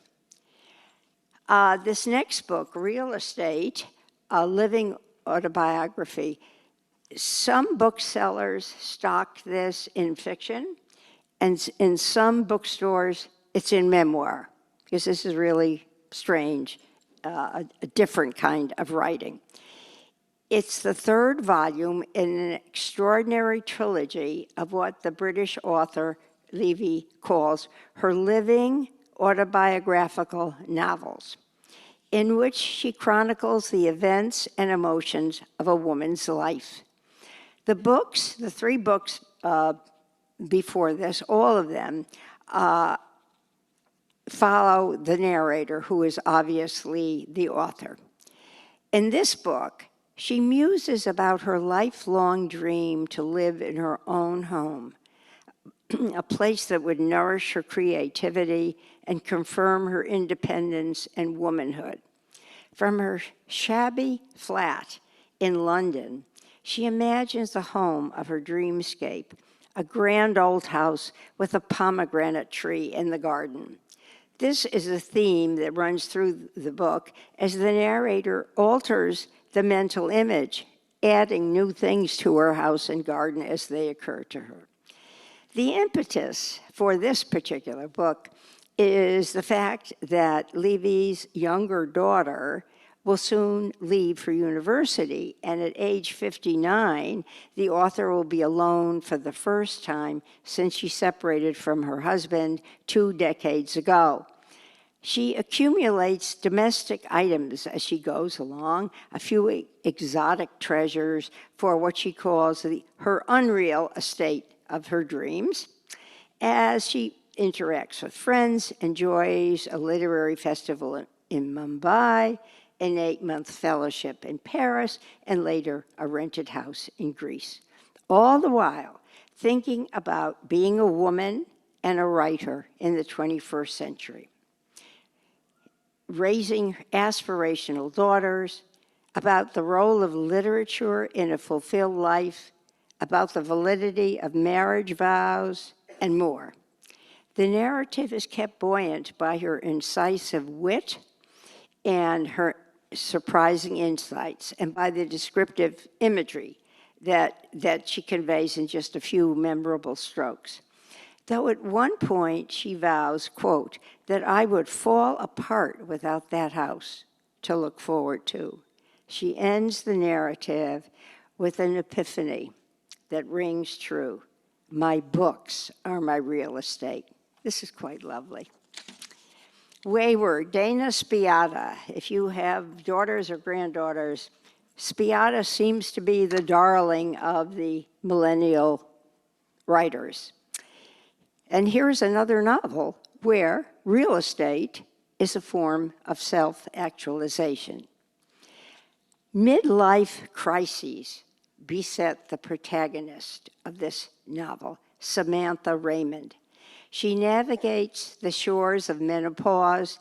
Speaker 2: This next book, Real Estate, a living autobiography, some booksellers stock this in fiction, and in some bookstores, it's in memoir, because this is really strange, a different kind of writing. It's the third volume in an extraordinary trilogy of what the British author Levy calls her living autobiographical novels, in which she chronicles the events and emotions of a woman's life. The books, the three books before this, all of them, follow the narrator, who is obviously the author. In this book, she muses about her lifelong dream to live in her own home, a place that would nourish her creativity and confirm her independence and womanhood. From her shabby flat in London, She imagines the home of her dreamscape, a grand old house with a pomegranate tree in the garden. This is a theme that runs through the book as the narrator alters the mental image, adding new things to her house and garden as they occur to her. The impetus for this particular book is the fact that Levy's younger daughter will soon leave for university, and at age 59, the author will be alone for the first time since she separated from her husband 2 decades ago. She accumulates domestic items as she goes along, a few exotic treasures for what she calls her unreal estate of her dreams. As she interacts with friends, enjoys a literary festival in Mumbai, an 8-month fellowship in Paris, and later a rented house in Greece. All the while thinking about being a woman and a writer in the 21st century. Raising aspirational daughters, about the role of literature in a fulfilled life, about the validity of marriage vows, and more. The narrative is kept buoyant by her incisive wit and her surprising insights, and by the descriptive imagery that she conveys in just a few memorable strokes. Though at one point she vows, quote, that I would fall apart without that house to look forward to. She ends the narrative with an epiphany that rings true. My books are my real estate. This is quite lovely. Wayward, Dana Spiata. If you have daughters or granddaughters, Spiata seems to be the darling of the millennial writers. And here's another novel where real estate is a form of self-actualization. Midlife crises beset the protagonist of this novel, Samantha Raymond. She navigates the shores of menopause,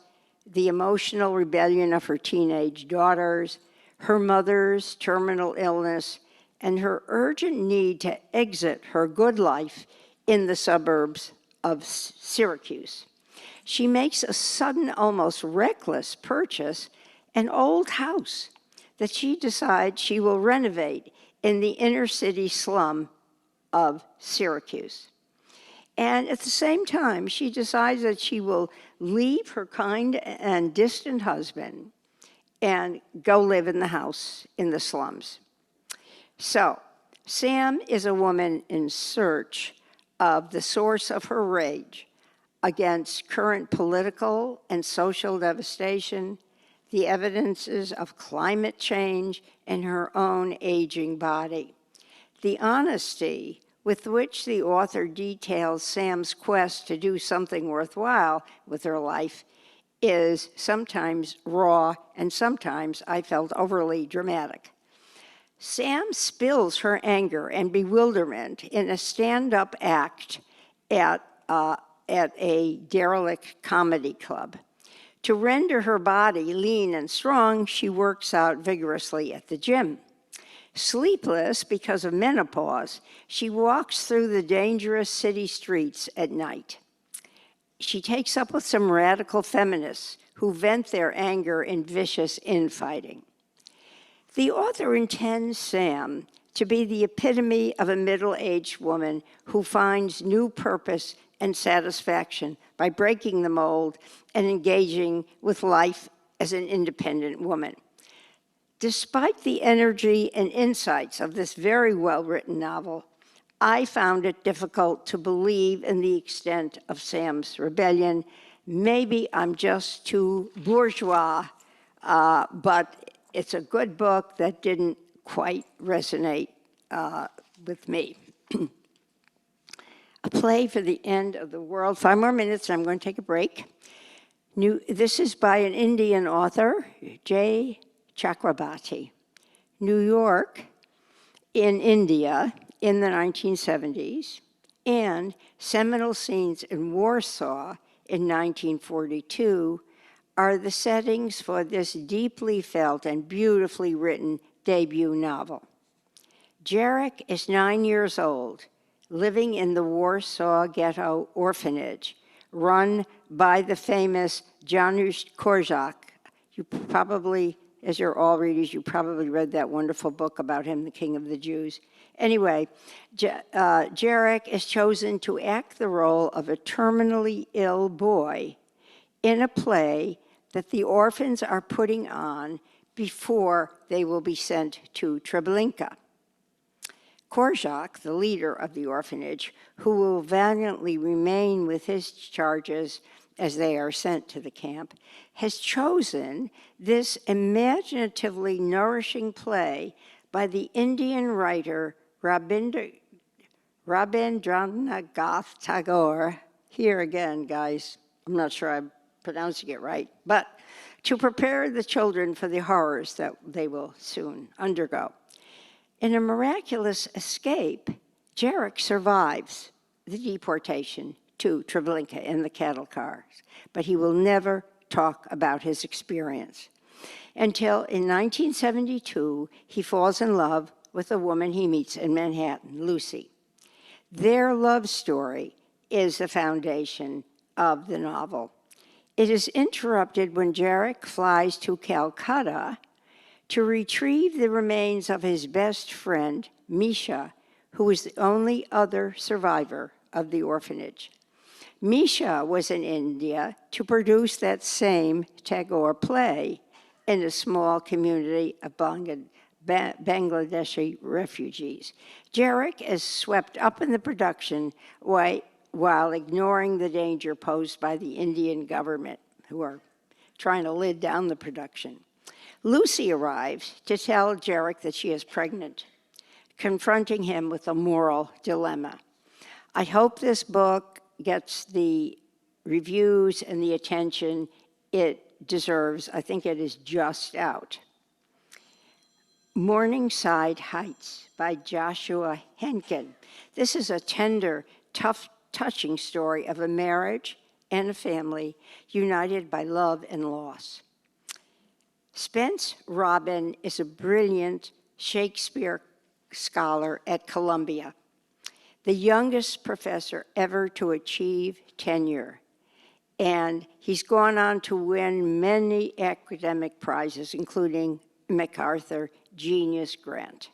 Speaker 2: the emotional rebellion of her teenage daughters, her mother's terminal illness, and her urgent need to exit her good life in the suburbs of Syracuse. She makes a sudden, almost reckless purchase, an old house that she decides she will renovate in the inner city slum of Syracuse. And at the same time, she decides that she will leave her kind and distant husband and go live in the house in the slums. So, Sam is a woman in search of the source of her rage against current political and social devastation, the evidences of climate change, and her own aging body. The honesty with which the author details Sam's quest to do something worthwhile with her life is sometimes raw, and sometimes I felt overly dramatic. Sam spills her anger and bewilderment in a stand-up act at a derelict comedy club. To render her body lean and strong, she works out vigorously at the gym. Sleepless because of menopause, she walks through the dangerous city streets at night. She takes up with some radical feminists who vent their anger in vicious infighting. The author intends Sam to be the epitome of a middle-aged woman who finds new purpose and satisfaction by breaking the mold and engaging with life as an independent woman. Despite the energy and insights of this very well-written novel, I found it difficult to believe in the extent of Sam's rebellion. Maybe I'm just too bourgeois, but it's a good book that didn't quite resonate with me. A play for the end of the world. 5 more minutes, and I'm going to take a break. This is by an Indian author, J. Chakrabarti. New York in India in the 1970s, and seminal scenes in Warsaw in 1942 are the settings for this deeply felt and beautifully written debut novel. Jarek is 9 years old, living in the Warsaw Ghetto orphanage, run by the famous Janusz Korczak. You probably, as you're all readers, you probably read that wonderful book about him, The King of the Jews. Anyway, Jarek is chosen to act the role of a terminally ill boy in a play that the orphans are putting on before they will be sent to Treblinka. Korczak, the leader of the orphanage, who will valiantly remain with his charges as they are sent to the camp, has chosen this imaginatively nourishing play by the Indian writer Rabindranath Tagore. Here again, guys, I'm not sure I'm pronouncing it right, but to prepare the children for the horrors that they will soon undergo. In a miraculous escape, Jarek survives the deportation to Treblinka in the cattle cars, but he will never talk about his experience until in 1972, he falls in love with a woman he meets in Manhattan, Lucy. Their love story is the foundation of the novel. It is interrupted when Jarek flies to Calcutta to retrieve the remains of his best friend, Misha, who is the only other survivor of the orphanage. Misha was in India to produce that same Tagore play in a small community of Bangladeshi refugees. Jarek is swept up in the production while ignoring the danger posed by the Indian government, who are trying to lid down the production. Lucy arrives to tell Jarek that she is pregnant, confronting him with a moral dilemma. I hope this book gets the reviews and the attention it deserves. I think it is just out. Morningside Heights by Joshua Henkin. This is a tender, tough, touching story of a marriage and a family united by love and loss. Spence Robin is a brilliant Shakespeare scholar at Columbia, the youngest professor ever to achieve tenure. And he's gone on to win many academic prizes, including MacArthur Genius Grant.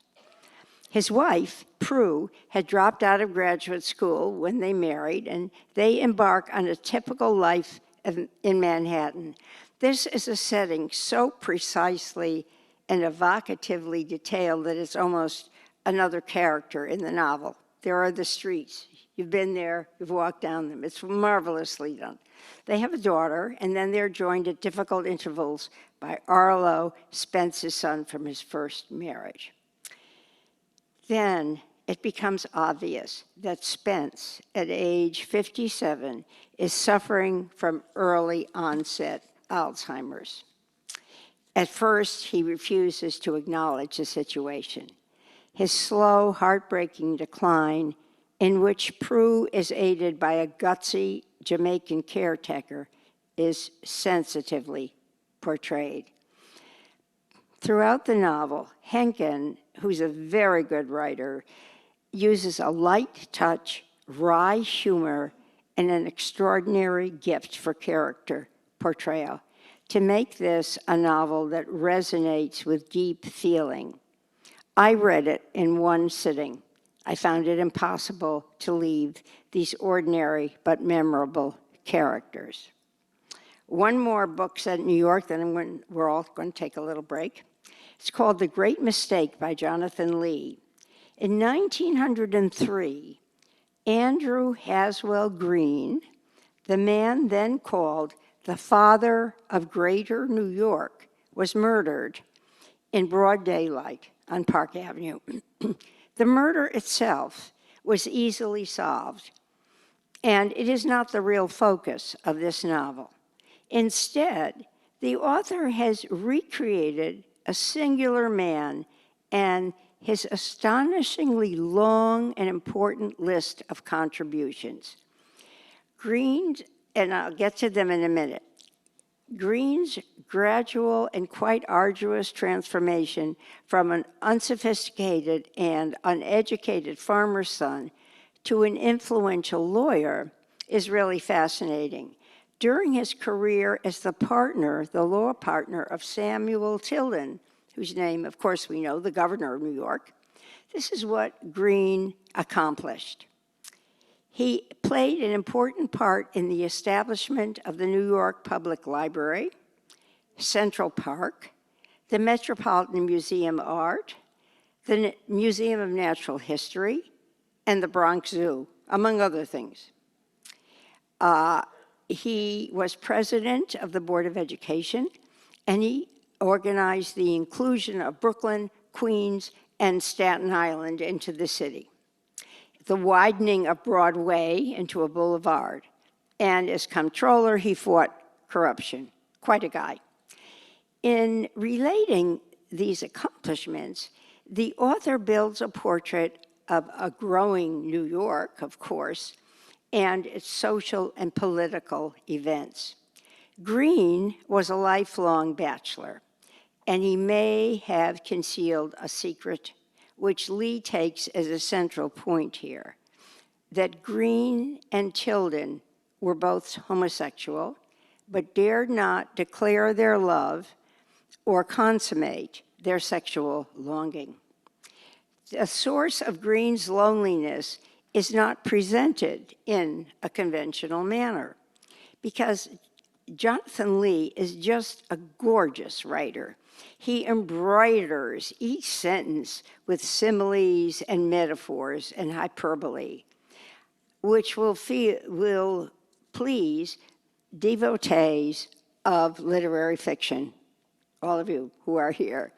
Speaker 2: His wife, Prue, had dropped out of graduate school when they married, and they embark on a typical life in Manhattan. This is a setting so precisely and evocatively detailed that it's almost another character in the novel. There are the streets. You've been there, you've walked down them. It's marvelously done. They have a daughter, and then they're joined at difficult intervals by Arlo, Spence's son from his first marriage. Then it becomes obvious that Spence, at age 57, is suffering from early onset Alzheimer's. At first, he refuses to acknowledge the situation. His slow, heartbreaking decline, in which Prue is aided by a gutsy Jamaican caretaker, is sensitively portrayed. Throughout the novel, Henkin, who's a very good writer, uses a light touch, wry humor, and an extraordinary gift for character portrayal to make this a novel that resonates with deep feeling. I read it in one sitting. I found it impossible to leave these ordinary but memorable characters. One more book set in New York, then we're all going to take a little break. It's called The Great Mistake by Jonathan Lee. In 1903, Andrew Haswell Green, the man then called the father of Greater New York, was murdered in broad daylight on Park Avenue. The murder itself was easily solved, and it is not the real focus of this novel. Instead, the author has recreated a singular man and his astonishingly long and important list of contributions. Green, and I'll get to them in a minute, Green's gradual and quite arduous transformation from an unsophisticated and uneducated farmer's son to an influential lawyer is really fascinating. During his career as the law partner of Samuel Tilden, whose name, of course, we know, the governor of New York, this is what Green accomplished. He played an important part in the establishment of the New York Public Library, Central Park, the Metropolitan Museum of Art, the Museum of Natural History, and the Bronx Zoo, among other things. He was president of the Board of Education, and he organized the inclusion of Brooklyn, Queens, and Staten Island into the city, the widening of Broadway into a boulevard. And as comptroller, he fought corruption. Quite a guy. In relating these accomplishments, the author builds a portrait of a growing New York, of course, and its social and political events. Green was a lifelong bachelor, and he may have concealed a secret, which Lee takes as a central point here, that Green and Tilden were both homosexual, but dared not declare their love or consummate their sexual longing. The source of Green's loneliness is not presented in a conventional manner, because Jonathan Lee is just a gorgeous writer. He embroiders each sentence with similes and metaphors and hyperbole, which will please devotees of literary fiction, all of you who are here.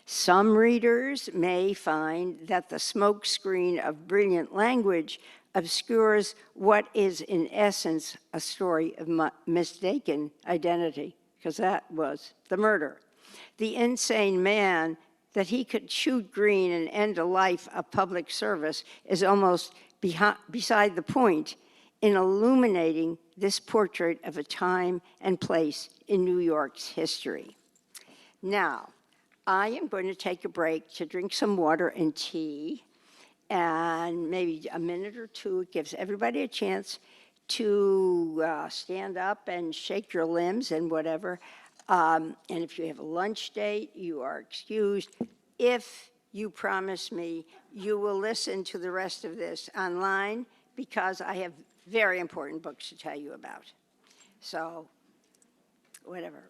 Speaker 2: Some readers may find that the smokescreen of brilliant language obscures what is in essence a story of mistaken identity, because that was the murder. The insane man that he could shoot Green and end a life of public service is almost beside the point in illuminating this portrait of a time and place in New York's history. Now, I am going to take a break to drink some water and tea, and maybe a minute or two. It gives everybody a chance to stand up and shake your limbs and whatever. And if you have a lunch date, you are excused. If you promise me you will listen to the rest of this online, because I have very important books to tell you about. So, whatever.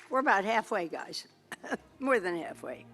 Speaker 2: We're about halfway, guys. More than halfway.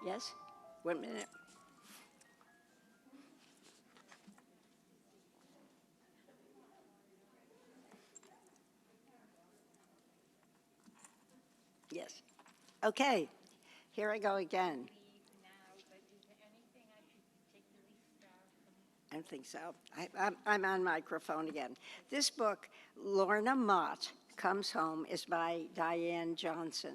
Speaker 2: Yes? 1 minute. Yes. Okay, here I go again. I don't think so. I'm on microphone again. This book, Lorna Mott Comes Home, is by Diane Johnson.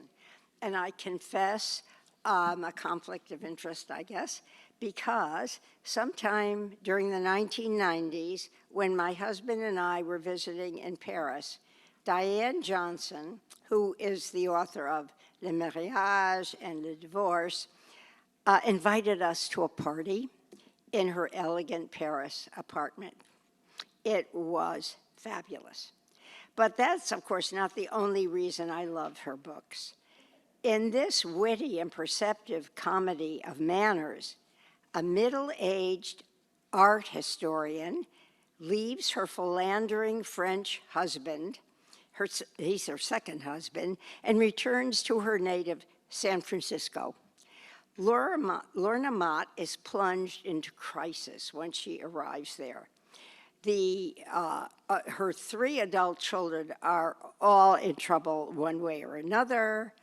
Speaker 2: And I confess a conflict of interest, I guess, because sometime during the 1990s, when my husband and I were visiting in Paris, Diane Johnson, who is the author of Le Mariage and Le Divorce, invited us to a party in her elegant Paris apartment. It was fabulous. But that's, of course, not the only reason I love her books. In this witty and perceptive comedy of manners, a middle-aged art historian leaves her philandering French husband, he's her second husband, and returns to her native San Francisco. Lorna Mott is plunged into crisis when she arrives there. Her 3 adult children are all in trouble one way or another,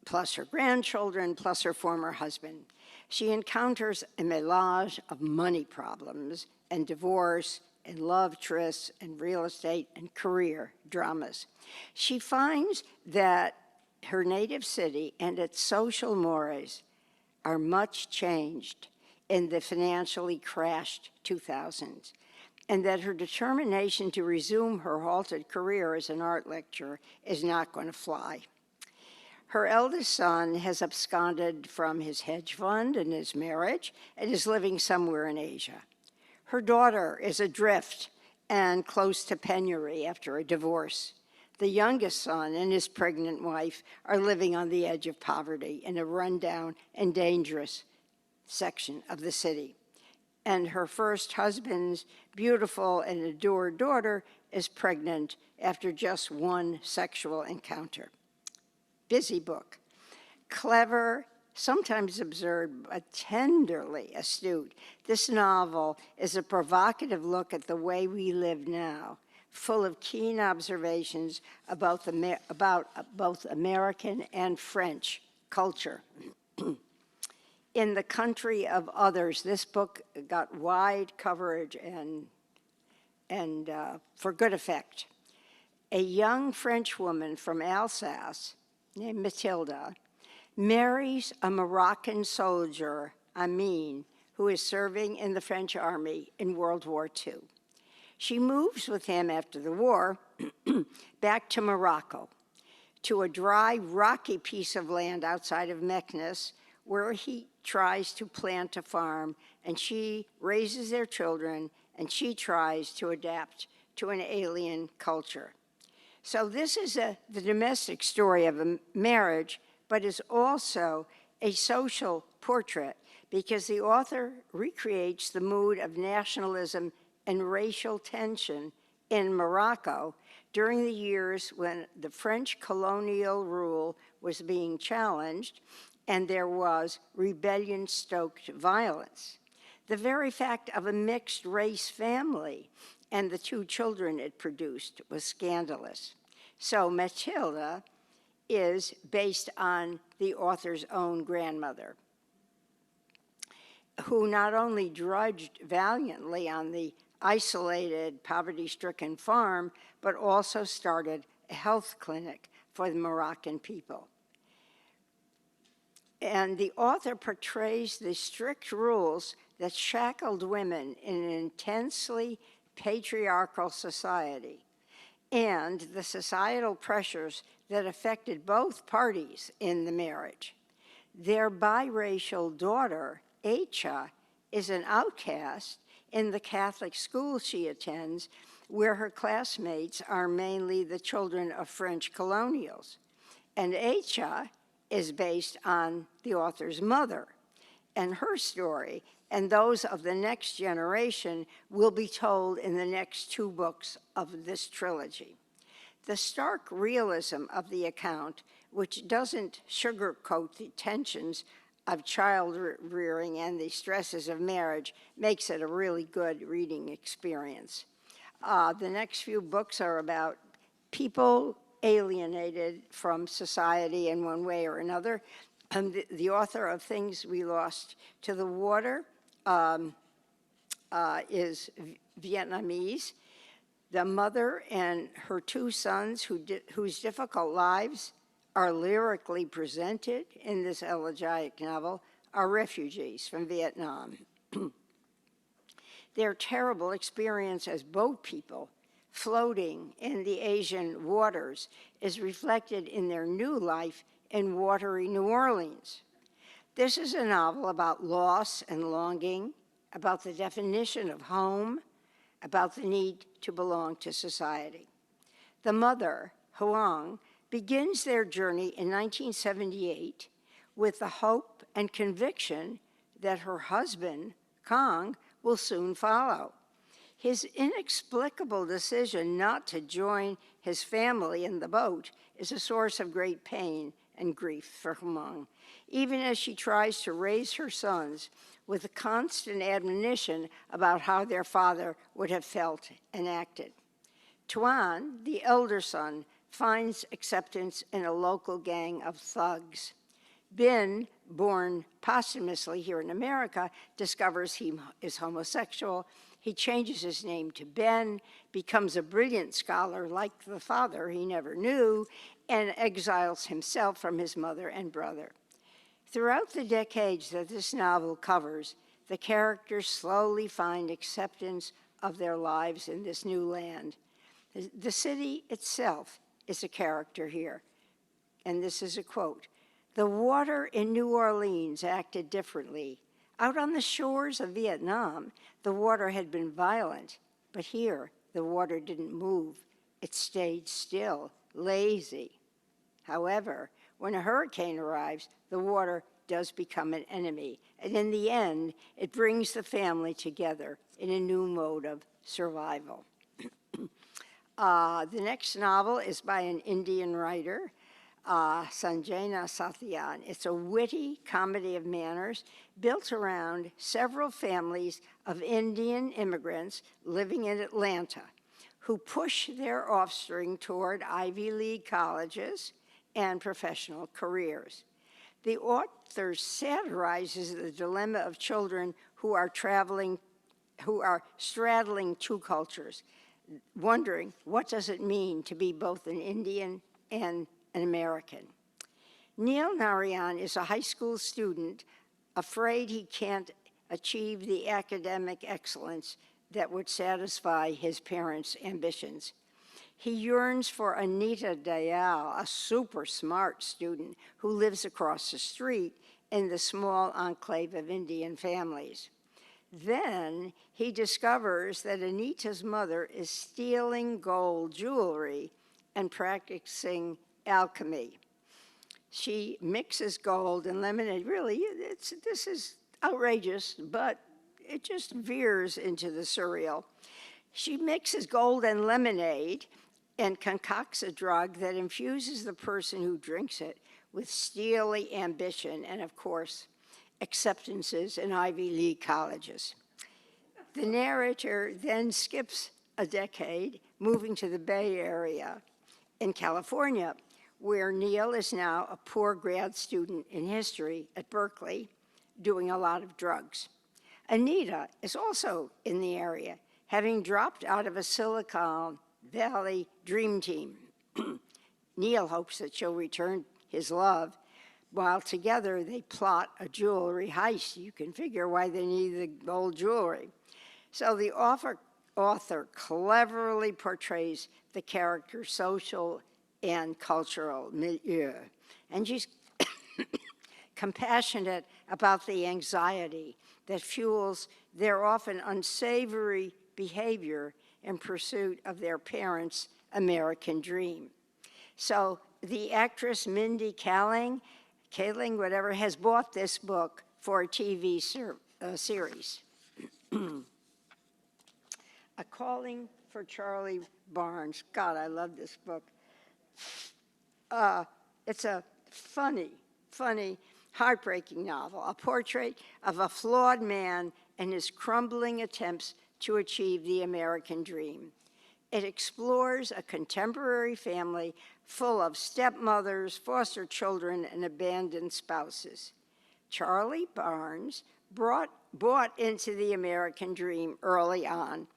Speaker 2: plus her grandchildren, plus her former husband. She encounters a melange of money problems and divorce and love trysts and real estate and career dramas. She finds that her native city and its social mores are much changed in the financially crashed 2000s, and that her determination to resume her halted career as an art lecturer is not going to fly. Her eldest son has absconded from his hedge fund and his marriage and is living somewhere in Asia. Her daughter is adrift and close to penury after a divorce. The youngest son and his pregnant wife are living on the edge of poverty in a rundown and dangerous section of the city. And her first husband's beautiful and adored daughter is pregnant after just one sexual encounter. Busy book. Clever, sometimes absurd, but tenderly astute. This novel is a provocative look at the way we live now, full of keen observations about both American and French culture. In the country of others, this book got wide coverage and for good effect. A young French woman from Alsace named Matilda marries a Moroccan soldier, Amin, who is serving in the French army in World War II. She moves with him after the war back to Morocco, to a dry, rocky piece of land outside of Meknes, where he tries to plant a farm, and she raises their children, and she tries to adapt to an alien culture. So this is the domestic story of a marriage, but is also a social portrait, because the author recreates the mood of nationalism and racial tension in Morocco during the years when the French colonial rule was being challenged and there was rebellion-stoked violence. The very fact of a mixed race family and the 2 children it produced was scandalous. So Matilda is based on the author's own grandmother, who not only drudged valiantly on the isolated, poverty-stricken farm, but also started a health clinic for the Moroccan people. And the author portrays the strict rules that shackled women in an intensely patriarchal society and the societal pressures that affected both parties in the marriage. Their biracial daughter, Acha, is an outcast in the Catholic school she attends, where her classmates are mainly the children of French colonials. And Acha is based on the author's mother, and her story and those of the next generation will be told in the next 2 books of this trilogy. The stark realism of the account, which doesn't sugarcoat the tensions of child rearing and the stresses of marriage makes it a really good reading experience. The next few books are about people alienated from society in one way or another. The author of Things We Lost to the Water is Vietnamese. The mother and her two sons, whose difficult lives are lyrically presented in this elegiac novel, are refugees from Vietnam. Their terrible experience as boat people floating in the Asian waters is reflected in their new life in watery New Orleans. This is a novel about loss and longing, about the definition of home, about the need to belong to society. The mother, Hoang, begins their journey in 1978 with the hope and conviction that her husband, Kang, will soon follow. His inexplicable decision not to join his family in the boat is a source of great pain and grief for Hoang, even as she tries to raise her sons with a constant admonition about how their father would have felt and acted. Tuan, the elder son, finds acceptance in a local gang of thugs. Bin, born posthumously here in America, discovers he is homosexual. He changes his name to Ben, becomes a brilliant scholar like the father he never knew, and exiles himself from his mother and brother. Throughout the decades that this novel covers, the characters slowly find acceptance of their lives in this new land. The city itself is a character here, and this is a quote. "The water in New Orleans acted differently. Out on the shores of Vietnam, the water had been violent, but here the water didn't move. It stayed still, lazy. However, when a hurricane arrives, the water does become an enemy, and in the end, it brings the family together in a new mode of survival." The next novel is by an Indian writer, Sanjana Satyan. It's a witty comedy of manners built around several families of Indian immigrants living in Atlanta who push their offspring toward Ivy League colleges and professional careers. The author satirizes the dilemma of children who are straddling two cultures, wondering what does it mean to be both an Indian and an American. Neil Narayan is a high school student afraid he can't achieve the academic excellence that would satisfy his parents' ambitions. He yearns for Anita Dayal, a super smart student who lives across the street in the small enclave of Indian families. Then he discovers that Anita's mother is stealing gold jewelry and practicing alchemy. She mixes gold and lemonade. Really, this is outrageous, but it just veers into the surreal. She mixes gold and lemonade and concocts a drug that infuses the person who drinks it with steely ambition and, of course, acceptances in Ivy League colleges. The narrator then skips a decade, moving to the Bay Area in California, where Neil is now a poor grad student in history at Berkeley, doing a lot of drugs. Anita is also in the area, having dropped out of a Silicon Valley dream team. Neil hopes that she'll return his love, while together they plot a jewelry heist. You can figure why they need the gold jewelry. So the author cleverly portrays the character's social and cultural milieu, and she's compassionate about the anxiety that fuels their often unsavory behavior in pursuit of their parents' American dream. So the actress Mindy Kaling, whatever, has bought this book for a TV series. A Calling for Charlie Barnes. God, I love this book. It's a funny heartbreaking novel, a portrait of a flawed man and his crumbling attempts to achieve the American dream. It explores a contemporary family full of stepmothers, foster children, and abandoned spouses. Charlie Barnes bought into the American dream early on,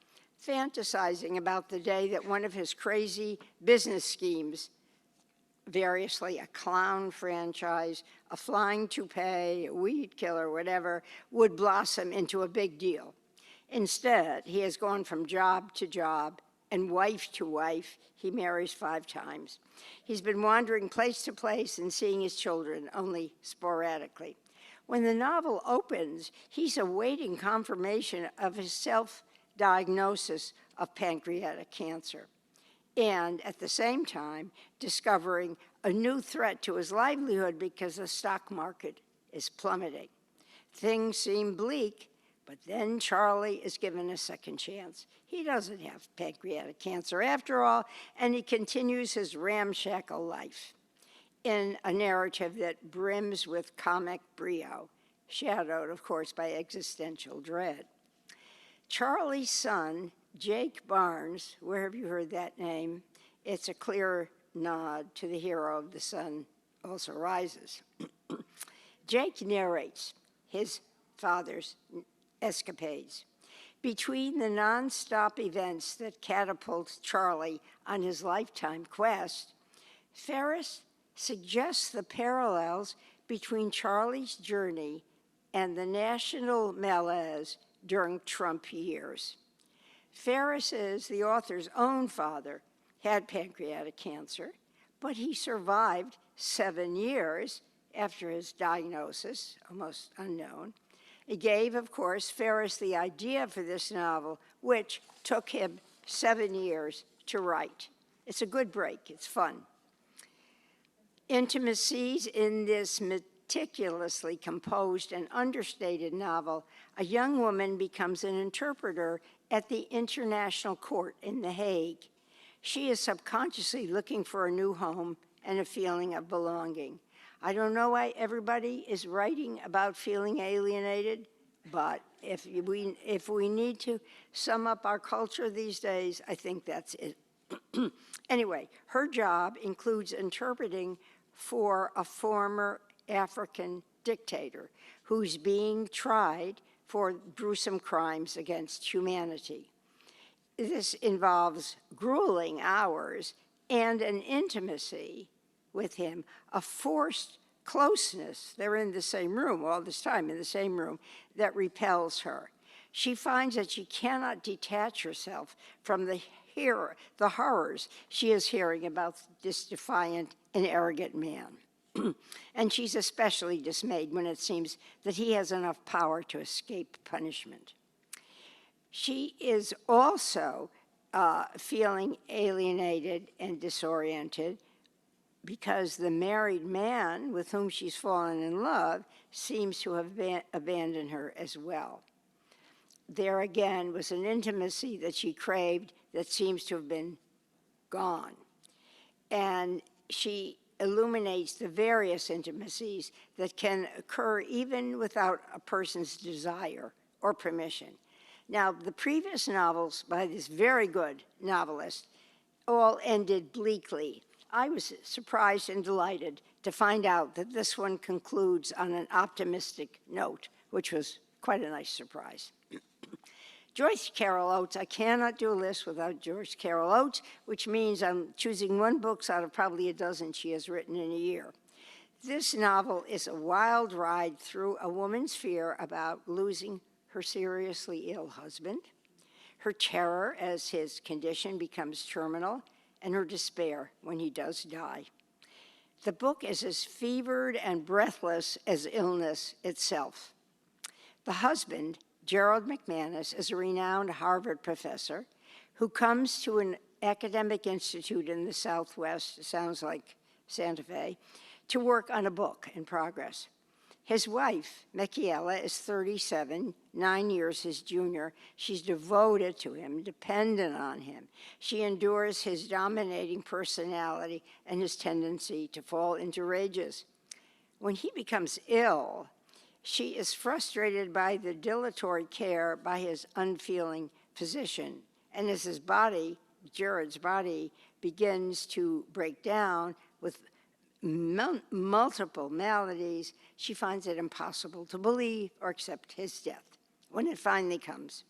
Speaker 2: fantasizing about the day that one of his crazy business schemes, variously a clown franchise, a flying toupee, a weed killer, whatever, would blossom into a big deal. Instead, he has gone from job to job and wife to wife. He marries 5 times. He's been wandering place to place and seeing his children only sporadically. When the novel opens, he's awaiting confirmation of his self-diagnosis of pancreatic cancer, and at the same time discovering a new threat to his livelihood because the stock market is plummeting. Things seem bleak, but then Charlie is given a second chance. He doesn't have pancreatic cancer after all, and he continues his ramshackle life in a narrative that brims with comic brio, shadowed, of course, by existential dread. Charlie's son, Jake Barnes, where have you heard that name? It's a clear nod to the hero of The Sun Also Rises. Jake narrates his father's escapades. Between the nonstop events that catapult Charlie on his lifetime quest, Ferris suggests the parallels between Charlie's journey and the national malaise during Trump years. Ferris is the author's own father, had pancreatic cancer, but he survived 7 years after his diagnosis, almost unknown. It gave, of course, Ferris the idea for this novel, which took him 7 years to write. It's a good break, it's fun. Intimacies in this meticulously composed and understated novel, a young woman becomes an interpreter at the International Court in The Hague. She is subconsciously looking for a new home and a feeling of belonging. I don't know why everybody is writing about feeling alienated, but if we need to sum up our culture these days, I think that's it. Anyway, her job includes interpreting for a former African dictator who's being tried for gruesome crimes against humanity. This involves grueling hours and an intimacy with him, a forced closeness. They're in the same room all this time, in the same room, that repels her. She finds that she cannot detach herself from the horrors she is hearing about this defiant and arrogant man. And she's especially dismayed when it seems that he has enough power to escape punishment. She is also feeling alienated and disoriented because the married man with whom she's fallen in love seems to have abandoned her as well. There again was an intimacy that she craved that seems to have been gone. And she illuminates the various intimacies that can occur even without a person's desire or permission. Now, the previous novels by this very good novelist all ended bleakly. I was surprised and delighted to find out that this one concludes on an optimistic note, which was quite a nice surprise. Joyce Carol Oates, I cannot do a list without Joyce Carol Oates, which means I'm choosing 1 book out of probably a dozen she has written in a year. This novel is a wild ride through a woman's fear about losing her seriously ill husband, her terror as his condition becomes terminal, and her despair when he does die. The book is as fevered and breathless as illness itself. The husband, Gerald McManus, is a renowned Harvard professor who comes to an academic institute in the Southwest, sounds like Santa Fe, to work on a book in progress. His wife, Michaela, is 37, 9 years his junior. She's devoted to him, dependent on him. She endures his dominating personality and his tendency to fall into rages. When he becomes ill, she is frustrated by the dilatory care by his unfeeling physician. And as his body, Jared's body, begins to break down with multiple maladies, she finds it impossible to believe or accept his death. When it finally comes,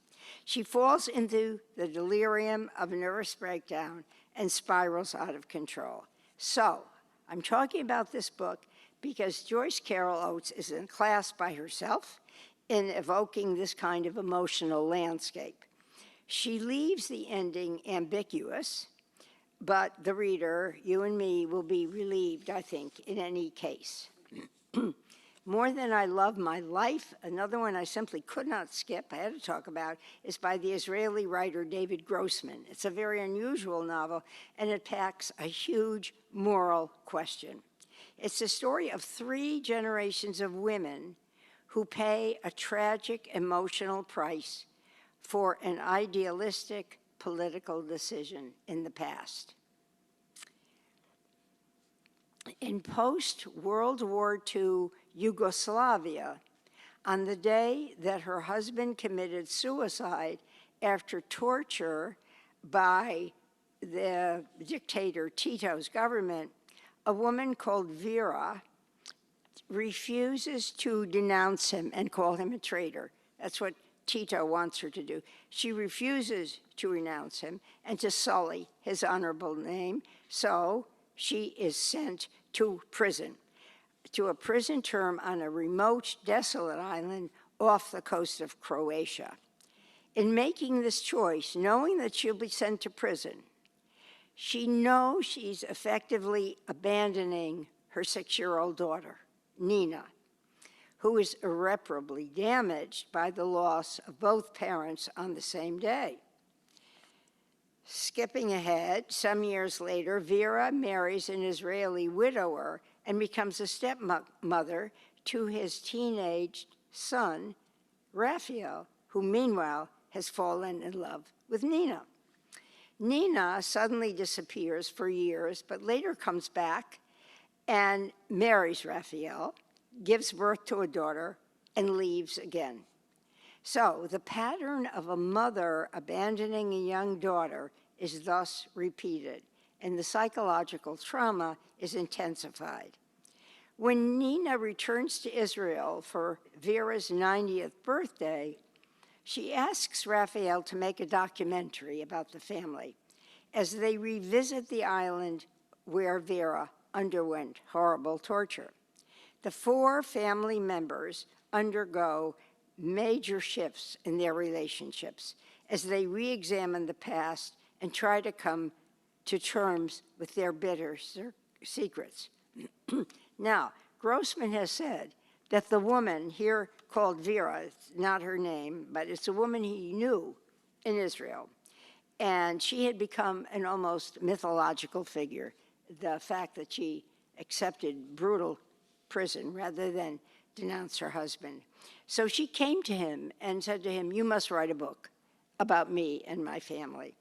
Speaker 2: she falls into the delirium of a nervous breakdown and spirals out of control. So, I'm talking about this book because Joyce Carol Oates is in class by herself in evoking this kind of emotional landscape. She leaves the ending ambiguous, but the reader, you and me, will be relieved, I think, in any case. More Than I Love My Life, another one I simply could not skip, I had to talk about, is by the Israeli writer David Grossman. It's a very unusual novel, and it packs a huge moral question. It's the story of 3 generations of women who pay a tragic emotional price for an idealistic political decision in the past. In post-World War II Yugoslavia, on the day that her husband committed suicide after torture by the dictator Tito's government, a woman called Vera refuses to denounce him and call him a traitor. That's what Tito wants her to do. She refuses to renounce him and to sully his honorable name, so she is sent to prison, to a prison term on a remote, desolate island off the coast of Croatia. In making this choice, knowing that she'll be sent to prison, she knows she's effectively abandoning her 6-year-old daughter, Nina, who is irreparably damaged by the loss of both parents on the same day. Skipping ahead, some years later, Vera marries an Israeli widower and becomes a stepmother to his teenage son, Raphael, who meanwhile has fallen in love with Nina. Nina suddenly disappears for years, but later comes back and marries Raphael, gives birth to a daughter, and leaves again. So the pattern of a mother abandoning a young daughter is thus repeated, and the psychological trauma is intensified. When Nina returns to Israel for Vera's 90th birthday, she asks Raphael to make a documentary about the family as they revisit the island where Vera underwent horrible torture. The 4 family members undergo major shifts in their relationships as they re-examine the past and try to come to terms with their bitter secrets. Now, Grossman has said that the woman here called Vera, it's not her name, but it's a woman he knew in Israel, and she had become an almost mythological figure. The fact that she accepted brutal prison rather than denounce her husband. So she came to him and said to him, "You must write a book about me and my family."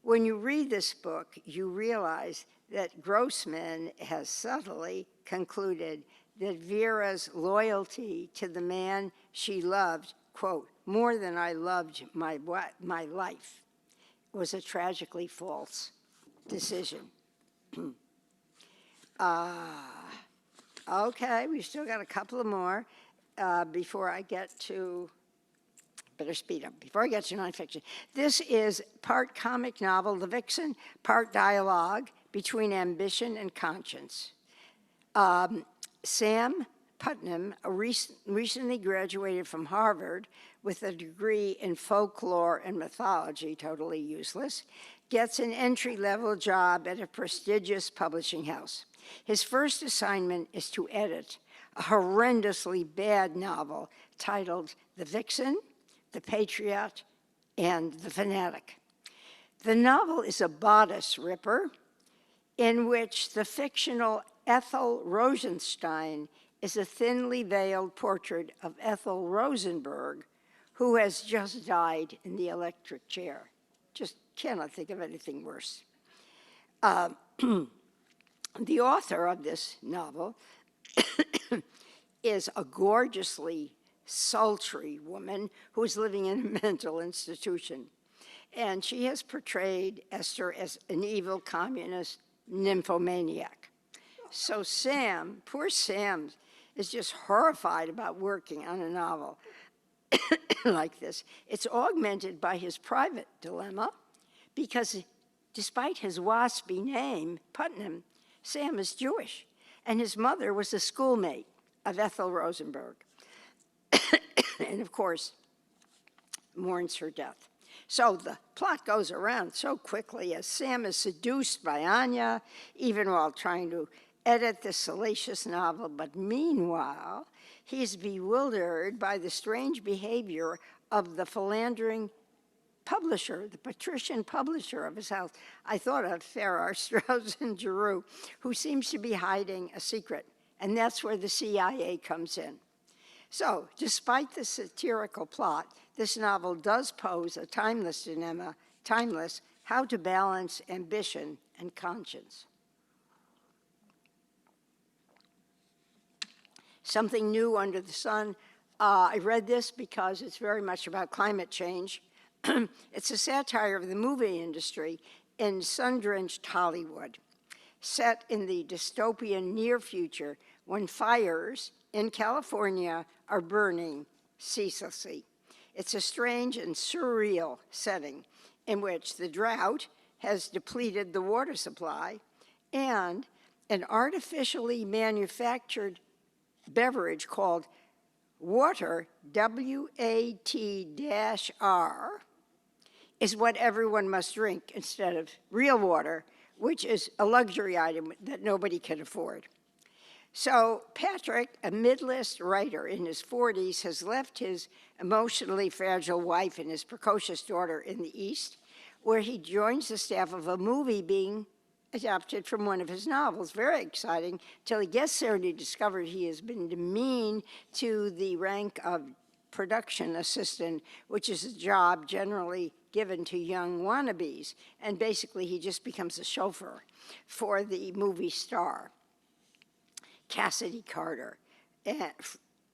Speaker 2: When you read this book, you realize that Grossman has subtly concluded that Vera's loyalty to the man she loved, quote, "more than I loved my life," was a tragically false decision. Okay, we've still got a couple of more before I get to, better speed up, before I get to nonfiction. This is part comic novel, The Vixen, part dialogue between ambition and conscience. Sam Putnam, recently graduated from Harvard with a degree in folklore and mythology, totally useless, gets an entry-level job at a prestigious publishing house. His first assignment is to edit a horrendously bad novel titled The Vixen, The Patriot, and The Fanatic. The novel is a bodice ripper in which the fictional Ethel Rosenstein is a thinly veiled portrait of Ethel Rosenberg, who has just died in the electric chair. Just cannot think of anything worse. The author of this novel is a gorgeously sultry woman who is living in a mental institution. And she has portrayed Esther as an evil communist nymphomaniac. So Sam, poor Sam, is just horrified about working on a novel like this. It's augmented by his private dilemma because despite his waspy name, Putnam, Sam is Jewish, and his mother was a schoolmate of Ethel Rosenberg. And of course, mourns her death. So the plot goes around so quickly as Sam is seduced by Anya, even while trying to edit this salacious novel. But meanwhile, he's bewildered by the strange behavior of the philandering publisher, the patrician publisher of his house. I thought of Farrar, Straus, and Giroux, who seems to be hiding a secret. And that's where the CIA comes in. So, despite the satirical plot, this novel does pose a timeless dilemma, how to balance ambition and conscience. Something new under the sun. I read this because it's very much about climate change. It's a satire of the movie industry in sun-drenched Hollywood, set in the dystopian near future when fires in California are burning ceaselessly. It's a strange and surreal setting in which the drought has depleted the water supply and an artificially manufactured beverage called water, W-A-T-R, is what everyone must drink instead of real water, which is a luxury item that nobody can afford. So Patrick, a mid-list writer in his 40s, has left his emotionally fragile wife and his precocious daughter in the East, where he joins the staff of a movie being adapted from one of his novels. Very exciting, till he gets there and he discovers he has been demeaned to the rank of production assistant, which is a job generally given to young wannabes. And basically, he just becomes a chauffeur for the movie star, Cassidy Carter,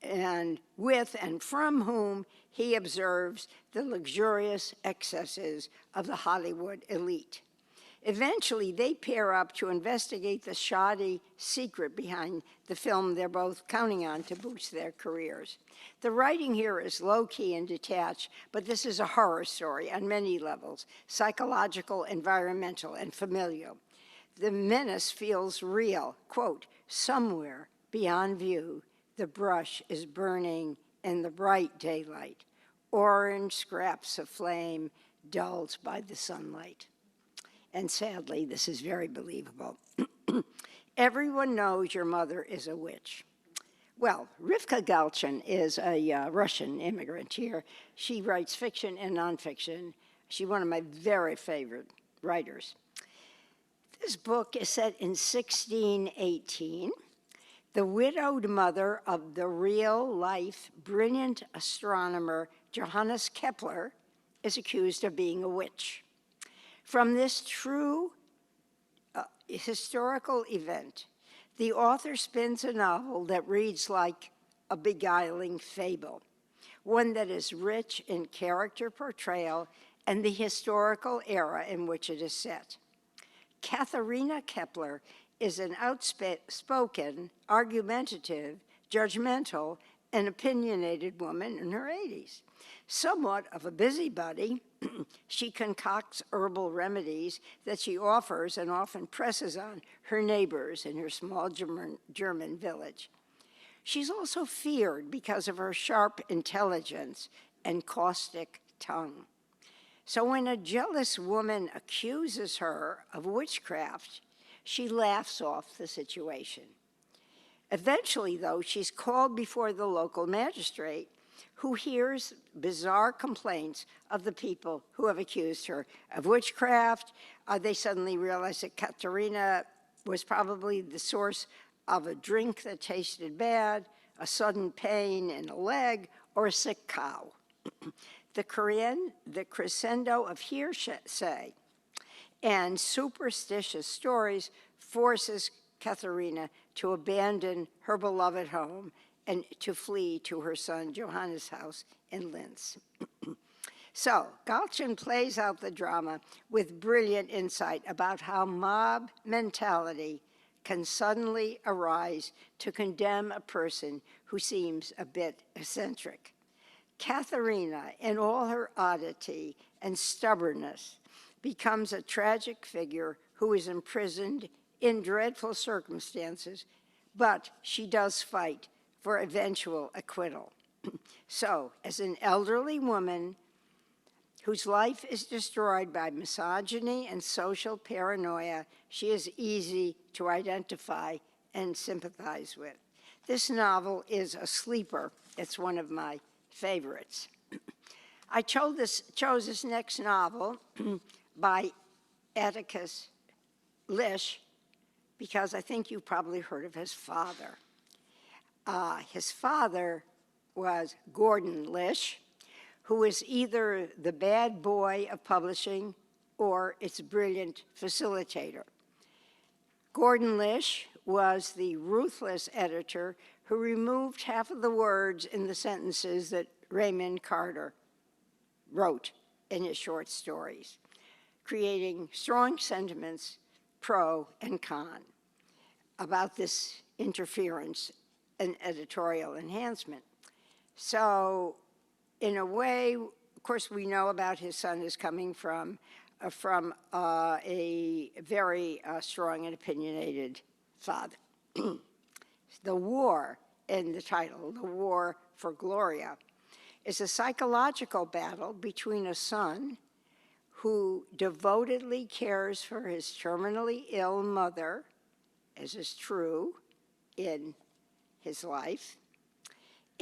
Speaker 2: and with and from whom he observes the luxurious excesses of the Hollywood elite. Eventually, they pair up to investigate the shoddy secret behind the film they're both counting on to boost their careers. The writing here is low-key and detached, but this is a horror story on many levels: psychological, environmental, and familial. The menace feels real. Quote, "Somewhere beyond view, the brush is burning in the bright daylight, orange scraps of flame dulled by the sunlight." And sadly, this is very believable. Everyone knows your mother is a witch. Well, Rivka Galchen is a Russian immigrant here. She writes fiction and nonfiction. She's one of my very favorite writers. This book is set in 1618. The widowed mother of the real-life brilliant astronomer Johannes Kepler is accused of being a witch. From this true historical event, the author spins a novel that reads like a beguiling fable, one that is rich in character portrayal and the historical era in which it is set. Katharina Kepler is an outspoken, argumentative, judgmental, and opinionated woman in her 80s. Somewhat of a busybody, she concocts herbal remedies that she offers and often presses on her neighbors in her small German village. She's also feared because of her sharp intelligence and caustic tongue. So when a jealous woman accuses her of witchcraft, she laughs off the situation. Eventually, though, she's called before the local magistrate, who hears bizarre complaints of the people who have accused her of witchcraft. They suddenly realize that Katerina was probably the source of a drink that tasted bad, a sudden pain in a leg, or a sick cow. The crescendo of hearsay and superstitious stories forces Katharina to abandon her beloved home and to flee to her son Johanna's house in Linz. So, Galchen plays out the drama with brilliant insight about how mob mentality can suddenly arise to condemn a person who seems a bit eccentric. Katharina, in all her oddity and stubbornness, becomes a tragic figure who is imprisoned in dreadful circumstances, but she does fight for eventual acquittal. So, as an elderly woman whose life is destroyed by misogyny and social paranoia, she is easy to identify and sympathize with. This novel is a sleeper. It's one of my favorites. I chose this next novel by Atticus Lish because I think you probably heard of his father. His father was Gordon Lish, who was either the bad boy of publishing or its brilliant facilitator. Gordon Lish was the ruthless editor who removed half of the words in the sentences that Raymond Carter wrote in his short stories, creating strong sentiments, pro and con, about this interference and editorial enhancement. So, in a way, of course, we know about his son is coming from a very strong and opinionated father. The war in the title, The War for Gloria, is a psychological battle between a son who devotedly cares for his terminally ill mother, as is true in his life,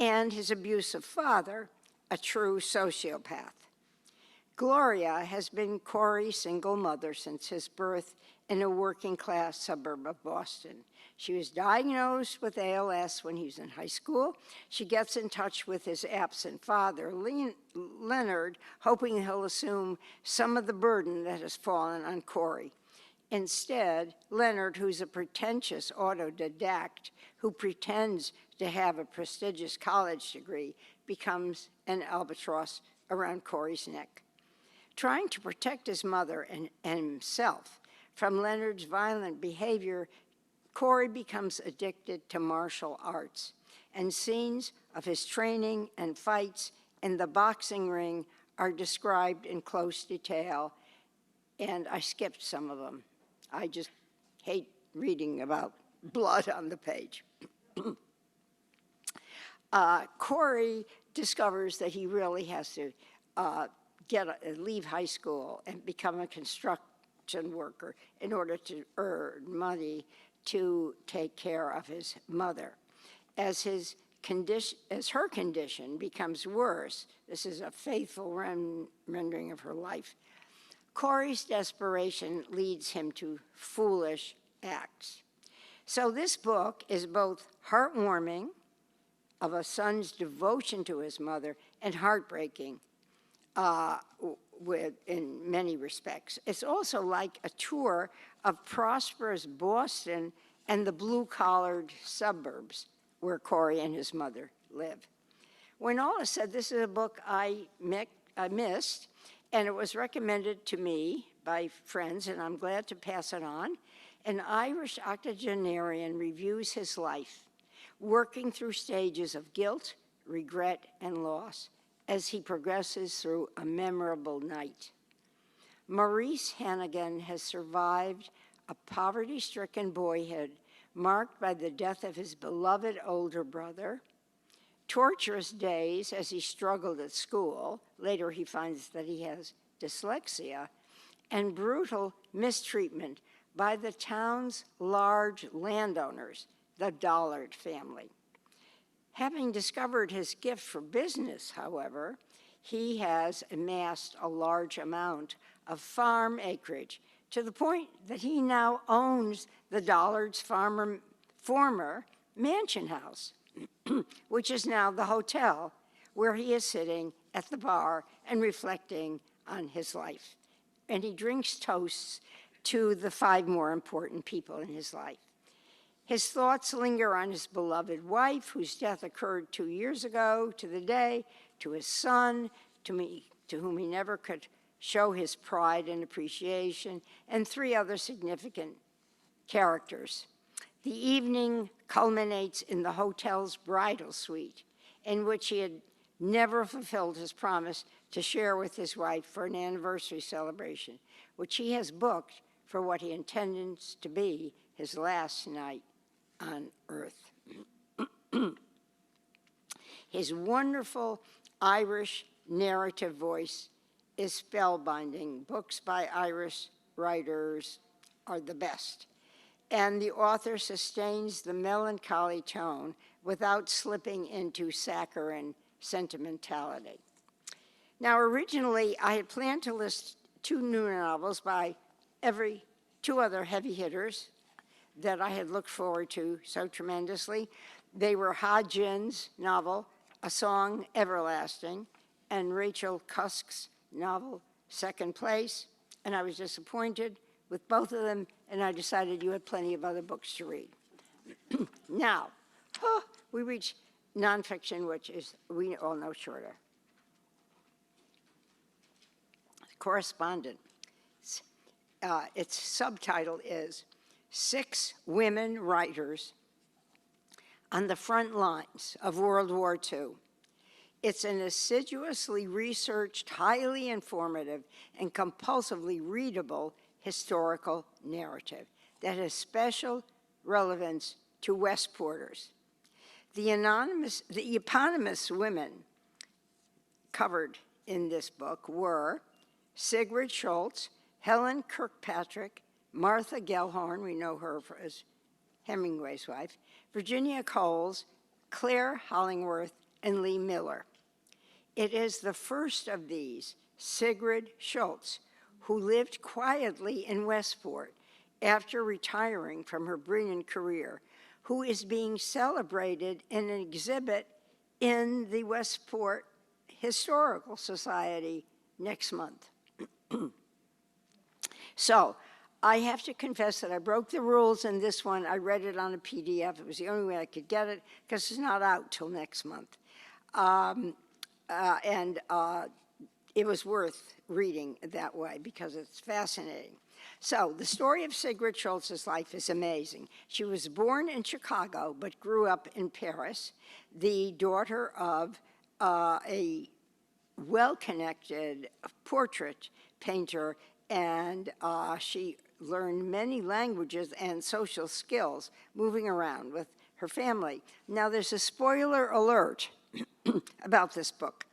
Speaker 2: and his abusive father, a true sociopath. Gloria has been Corey's single mother since his birth in a working-class suburb of Boston. She was diagnosed with ALS when he was in high school. She gets in touch with his absent father, Leonard, hoping he'll assume some of the burden that has fallen on Corey. Instead, Leonard, who's a pretentious autodidact who pretends to have a prestigious college degree, becomes an albatross around Corey's neck. Trying to protect his mother and himself from Leonard's violent behavior, Corey becomes addicted to martial arts, and scenes of his training and fights in the boxing ring are described in close detail, and I skipped some of them. I just hate reading about blood on the page. Corey discovers that he really has to leave high school and become a construction worker in order to earn money to take care of his mother. As her condition becomes worse, this is a faithful rendering of her life, Corey's desperation leads him to foolish acts. So this book is both heartwarming, of a son's devotion to his mother, and heartbreaking in many respects. It's also like a tour of prosperous Boston and the blue-collared suburbs where Corey and his mother live. When all is said, this is a book I missed, and it was recommended to me by friends, and I'm glad to pass it on. An Irish octogenarian reviews his life, working through stages of guilt, regret, and loss as he progresses through a memorable night. Maurice Hannigan has survived a poverty-stricken boyhood marked by the death of his beloved older brother, torturous days as he struggled at school, later he finds that he has dyslexia, and brutal mistreatment by the town's large landowners, the Dollard family. Having discovered his gift for business, however, he has amassed a large amount of farm acreage to the point that he now owns the Dollard's former mansion house, which is now the hotel where he is sitting at the bar and reflecting on his life. And he drinks toasts to the 5 more important people in his life. His thoughts linger on his beloved wife, whose death occurred 2 years ago to the day, to his son, to whom he never could show his pride and appreciation, and 3 other significant characters. The evening culminates in the hotel's bridal suite, in which he had never fulfilled his promise to share with his wife for an anniversary celebration, which he has booked for what he intends to be his last night on earth. His wonderful Irish narrative voice is spellbinding. Books by Irish writers are the best. And the author sustains the melancholy tone without slipping into saccharine sentimentality. Now, originally, I had planned to list 2 new novels by 2 other heavy hitters that I had looked forward to so tremendously. They were Ha Jin's novel, A Song Everlasting, and Rachel Cusk's novel, Second Place, and I was disappointed with both of them, and I decided you had plenty of other books to read. Now, we reach nonfiction, which is, we all know, shorter. Correspondent. Its subtitle is 6 Women Writers on the Front Lines of World War II. It's an assiduously researched, highly informative, and compulsively readable historical narrative that has special relevance to Westporters. The eponymous women covered in this book were Sigrid Schultz, Helen Kirkpatrick, Martha Gellhorn, we know her as Hemingway's wife, Virginia Coles, Claire Hollingworth, and Lee Miller. It is the first of these, Sigrid Schultz, who lived quietly in Westport after retiring from her brilliant career, who is being celebrated in an exhibit in the Westport Historical Society next month. So, I have to confess that I broke the rules in this one. I read it on a PDF. It was the only way I could get it because it's not out till next month. It was worth reading that way because it's fascinating. So the story of Sigrid Schultz's life is amazing. She was born in Chicago but grew up in Paris, the daughter of a well-connected portrait painter, and she learned many languages and social skills moving around with her family. Now, there's a spoiler alert about this book.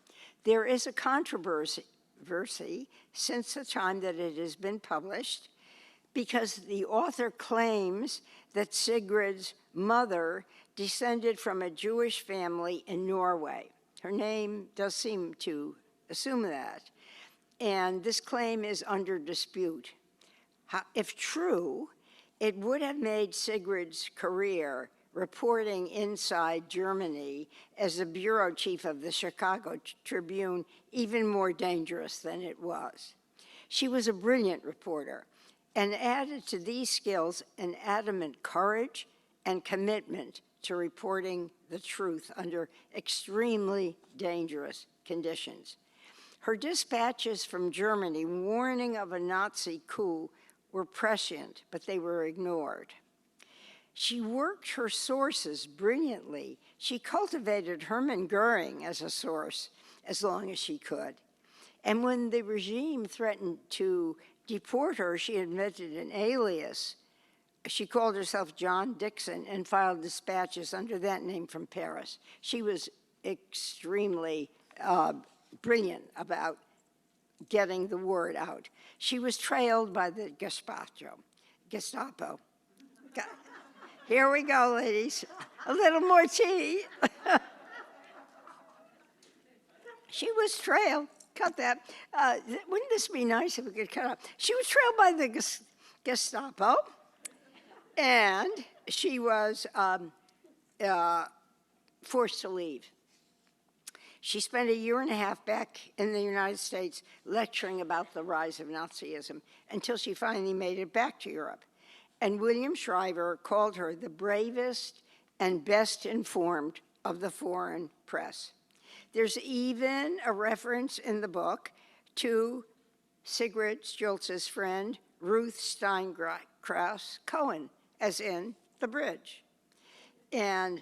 Speaker 2: There is a controversy since the time that it has been published because the author claims that Sigrid's mother descended from a Jewish family in Norway. Her name does seem to assume that. And this claim is under dispute. If true, it would have made Sigrid's career reporting inside Germany as the bureau chief of the Chicago Tribune even more dangerous than it was. She was a brilliant reporter and added to these skills an adamant courage and commitment to reporting the truth under extremely dangerous conditions. Her dispatches from Germany warning of a Nazi coup were prescient, but they were ignored. She worked her sources brilliantly. She cultivated Hermann Goering as a source as long as she could. And when the regime threatened to deport her, she invented an alias. She called herself John Dixon and filed dispatches under that name from Paris. She was extremely brilliant about getting the word out. She was trailed by the Gestapo. Here we go, ladies. A little more tea. She was trailed. Cut that. Wouldn't this be nice if we could cut up? She was trailed by the Gestapo, and she was forced to leave. She spent 1.5 years back in the United States lecturing about the rise of Nazism until she finally made it back to Europe. And William Shriver called her the bravest and best informed of the foreign press. There's even a reference in the book to Sigrid Stultz's friend, Ruth Steinkraus Cohen, as in The Bridge. And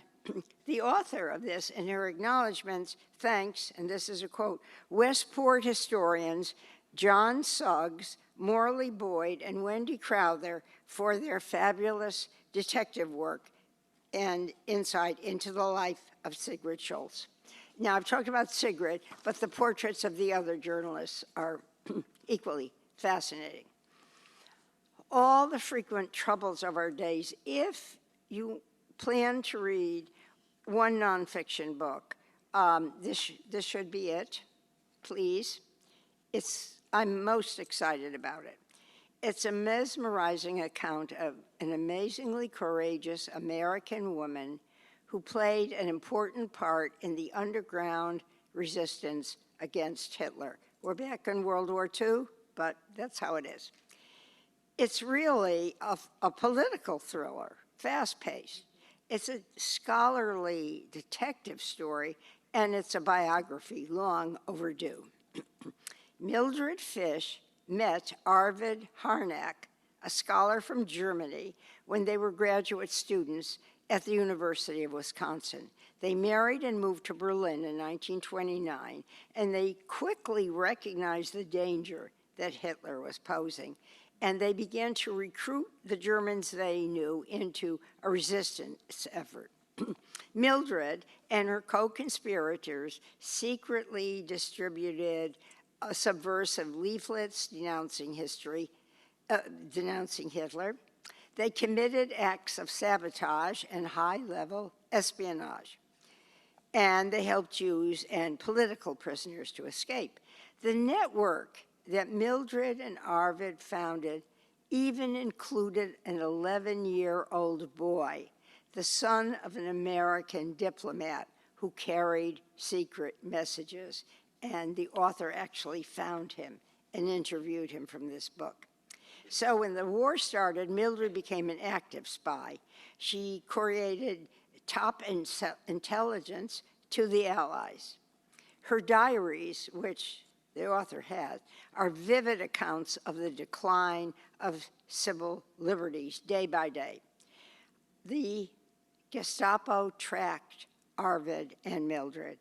Speaker 2: the author of this, in her acknowledgments, thanks, and this is a quote, Westport historians John Suggs, Morley Boyd, and Wendy Crowther for their fabulous detective work and insight into the life of Sigrid Schultz. Now, I've talked about Sigrid, but the portraits of the other journalists are equally fascinating. All the frequent troubles of our days, if you plan to read one nonfiction book, this should be it, please. I'm most excited about it. It's a mesmerizing account of an amazingly courageous American woman who played an important part in the underground resistance against Hitler. We're back in World War II, but that's how it is. It's really a political thriller, fast-paced. It's a scholarly detective story, and it's a biography, long overdue. Mildred Fish met Arvid Harnack, a scholar from Germany, when they were graduate students at the University of Wisconsin. They married and moved to Berlin in 1929, and they quickly recognized the danger that Hitler was posing, and they began to recruit the Germans they knew into a resistance effort. Mildred and her co-conspirators secretly distributed subversive leaflets denouncing Hitler. They committed acts of sabotage and high-level espionage, and they helped Jews and political prisoners to escape. The network that Mildred and Arvid founded even included an 11-year-old boy, the son of an American diplomat who carried secret messages. And the author actually found him and interviewed him from this book. So when the war started, Mildred became an active spy. She created top intelligence to the Allies. Her diaries, which the author has, are vivid accounts of the decline of civil liberties day by day. The Gestapo tracked Arvid and Mildred,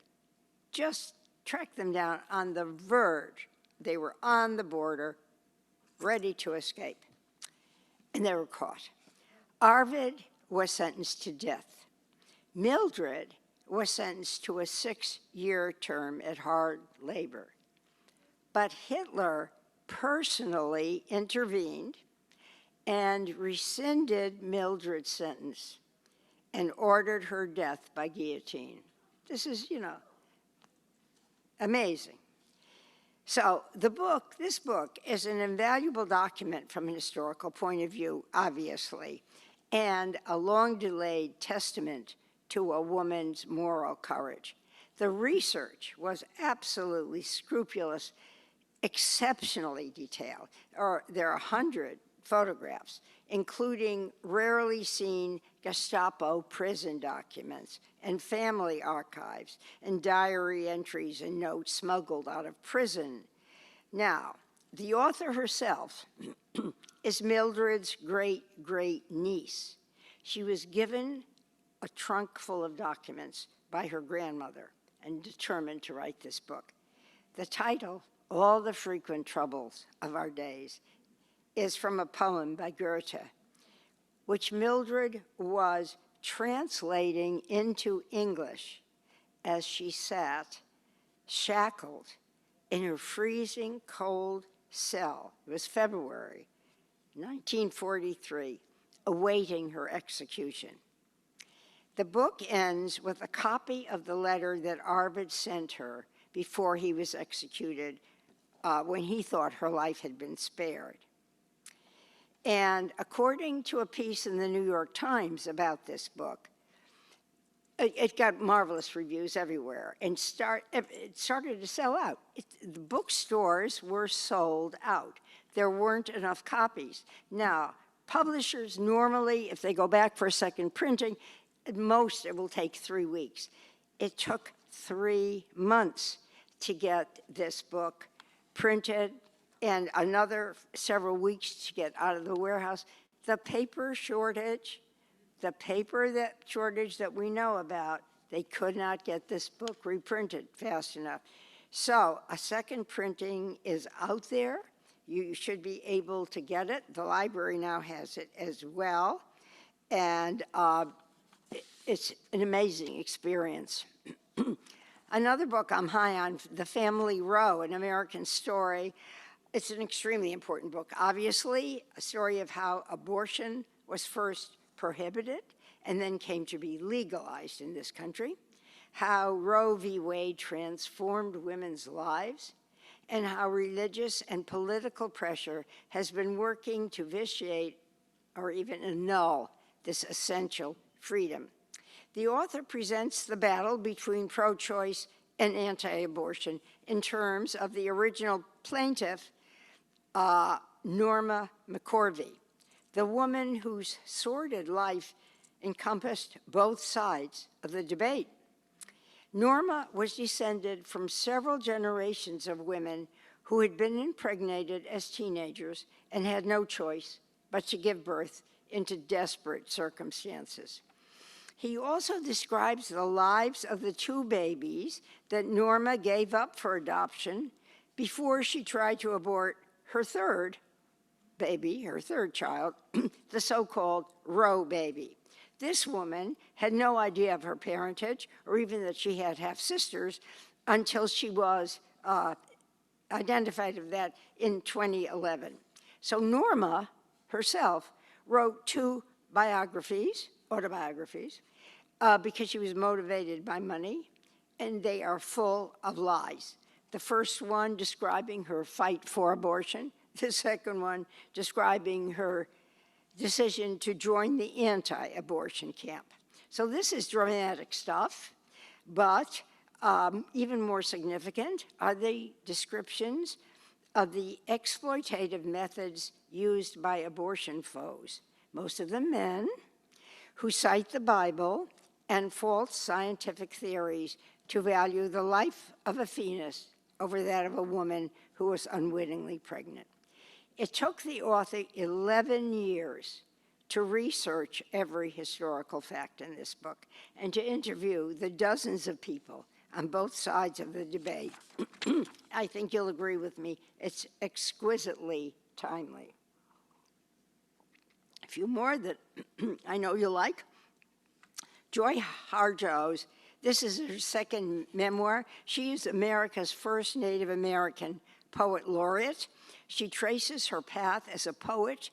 Speaker 2: just tracked them down on the verge. They were on the border, ready to escape, and they were caught. Arvid was sentenced to death. Mildred was sentenced to a 6-year term at hard labor. But Hitler personally intervened and rescinded Mildred's sentence and ordered her death by guillotine. This is, amazing. So this book is an invaluable document from a historical point of view, obviously, and a long-delayed testament to a woman's moral courage. The research was absolutely scrupulous, exceptionally detailed. There are 100 photographs, including rarely seen Gestapo prison documents and family archives and diary entries and notes smuggled out of prison. Now, the author herself is Mildred's great-great-niece. She was given a trunk full of documents by her grandmother and determined to write this book. The title, All the Frequent Troubles of Our Days, is from a poem by Goethe, which Mildred was translating into English as she sat shackled in her freezing cold cell. It was February 1943, awaiting her execution. The book ends with a copy of the letter that Arvid sent her before he was executed, when he thought her life had been spared. And according to a piece in the New York Times about this book, it got marvelous reviews everywhere, and it started to sell out. The bookstores were sold out. There weren't enough copies. Now, Publishers normally, if they go back for a second printing, at most it will take 3 weeks. It took 3 months to get this book printed and another several weeks to get out of the warehouse. The paper shortage, shortage that we know about, they could not get this book reprinted fast enough. So a second printing is out there. You should be able to get it. The library now has it as well. And it's an amazing experience. Another book I'm high on, The Family Row, An American Story. It's an extremely important book. Obviously, a story of how abortion was first prohibited and then came to be legalized in this country, how Roe v. Wade transformed women's lives, and how religious and political pressure has been working to vitiate or even annul this essential freedom. The author presents the battle between pro-choice and anti-abortion in terms of the original plaintiff, Norma McCorvey, the woman whose sordid life encompassed both sides of the debate. Norma was descended from several generations of women who had been impregnated as teenagers and had no choice but to give birth into desperate circumstances. He also describes the lives of the 2 babies that Norma gave up for adoption before she tried to abort her third baby, her third child, the so-called Roe baby. This woman had no idea of her parentage or even that she had half-sisters until she was identified of that in 2011. So Norma herself wrote 2 autobiographies, because she was motivated by money, and they are full of lies. The first one describing her fight for abortion, the second one describing her decision to join the anti-abortion camp. So this is dramatic stuff, but even more significant are the descriptions of the exploitative methods used by abortion foes, most of them men, who cite the Bible and false scientific theories to value the life of a fetus over that of a woman who was unwittingly pregnant. It took the author 11 years to research every historical fact in this book and to interview the dozens of people on both sides of the debate. I think you'll agree with me, it's exquisitely timely. A few more that I know you'll like. Joy Harjo's, this is her second memoir. She is America's first Native American poet laureate. She traces her path as a poet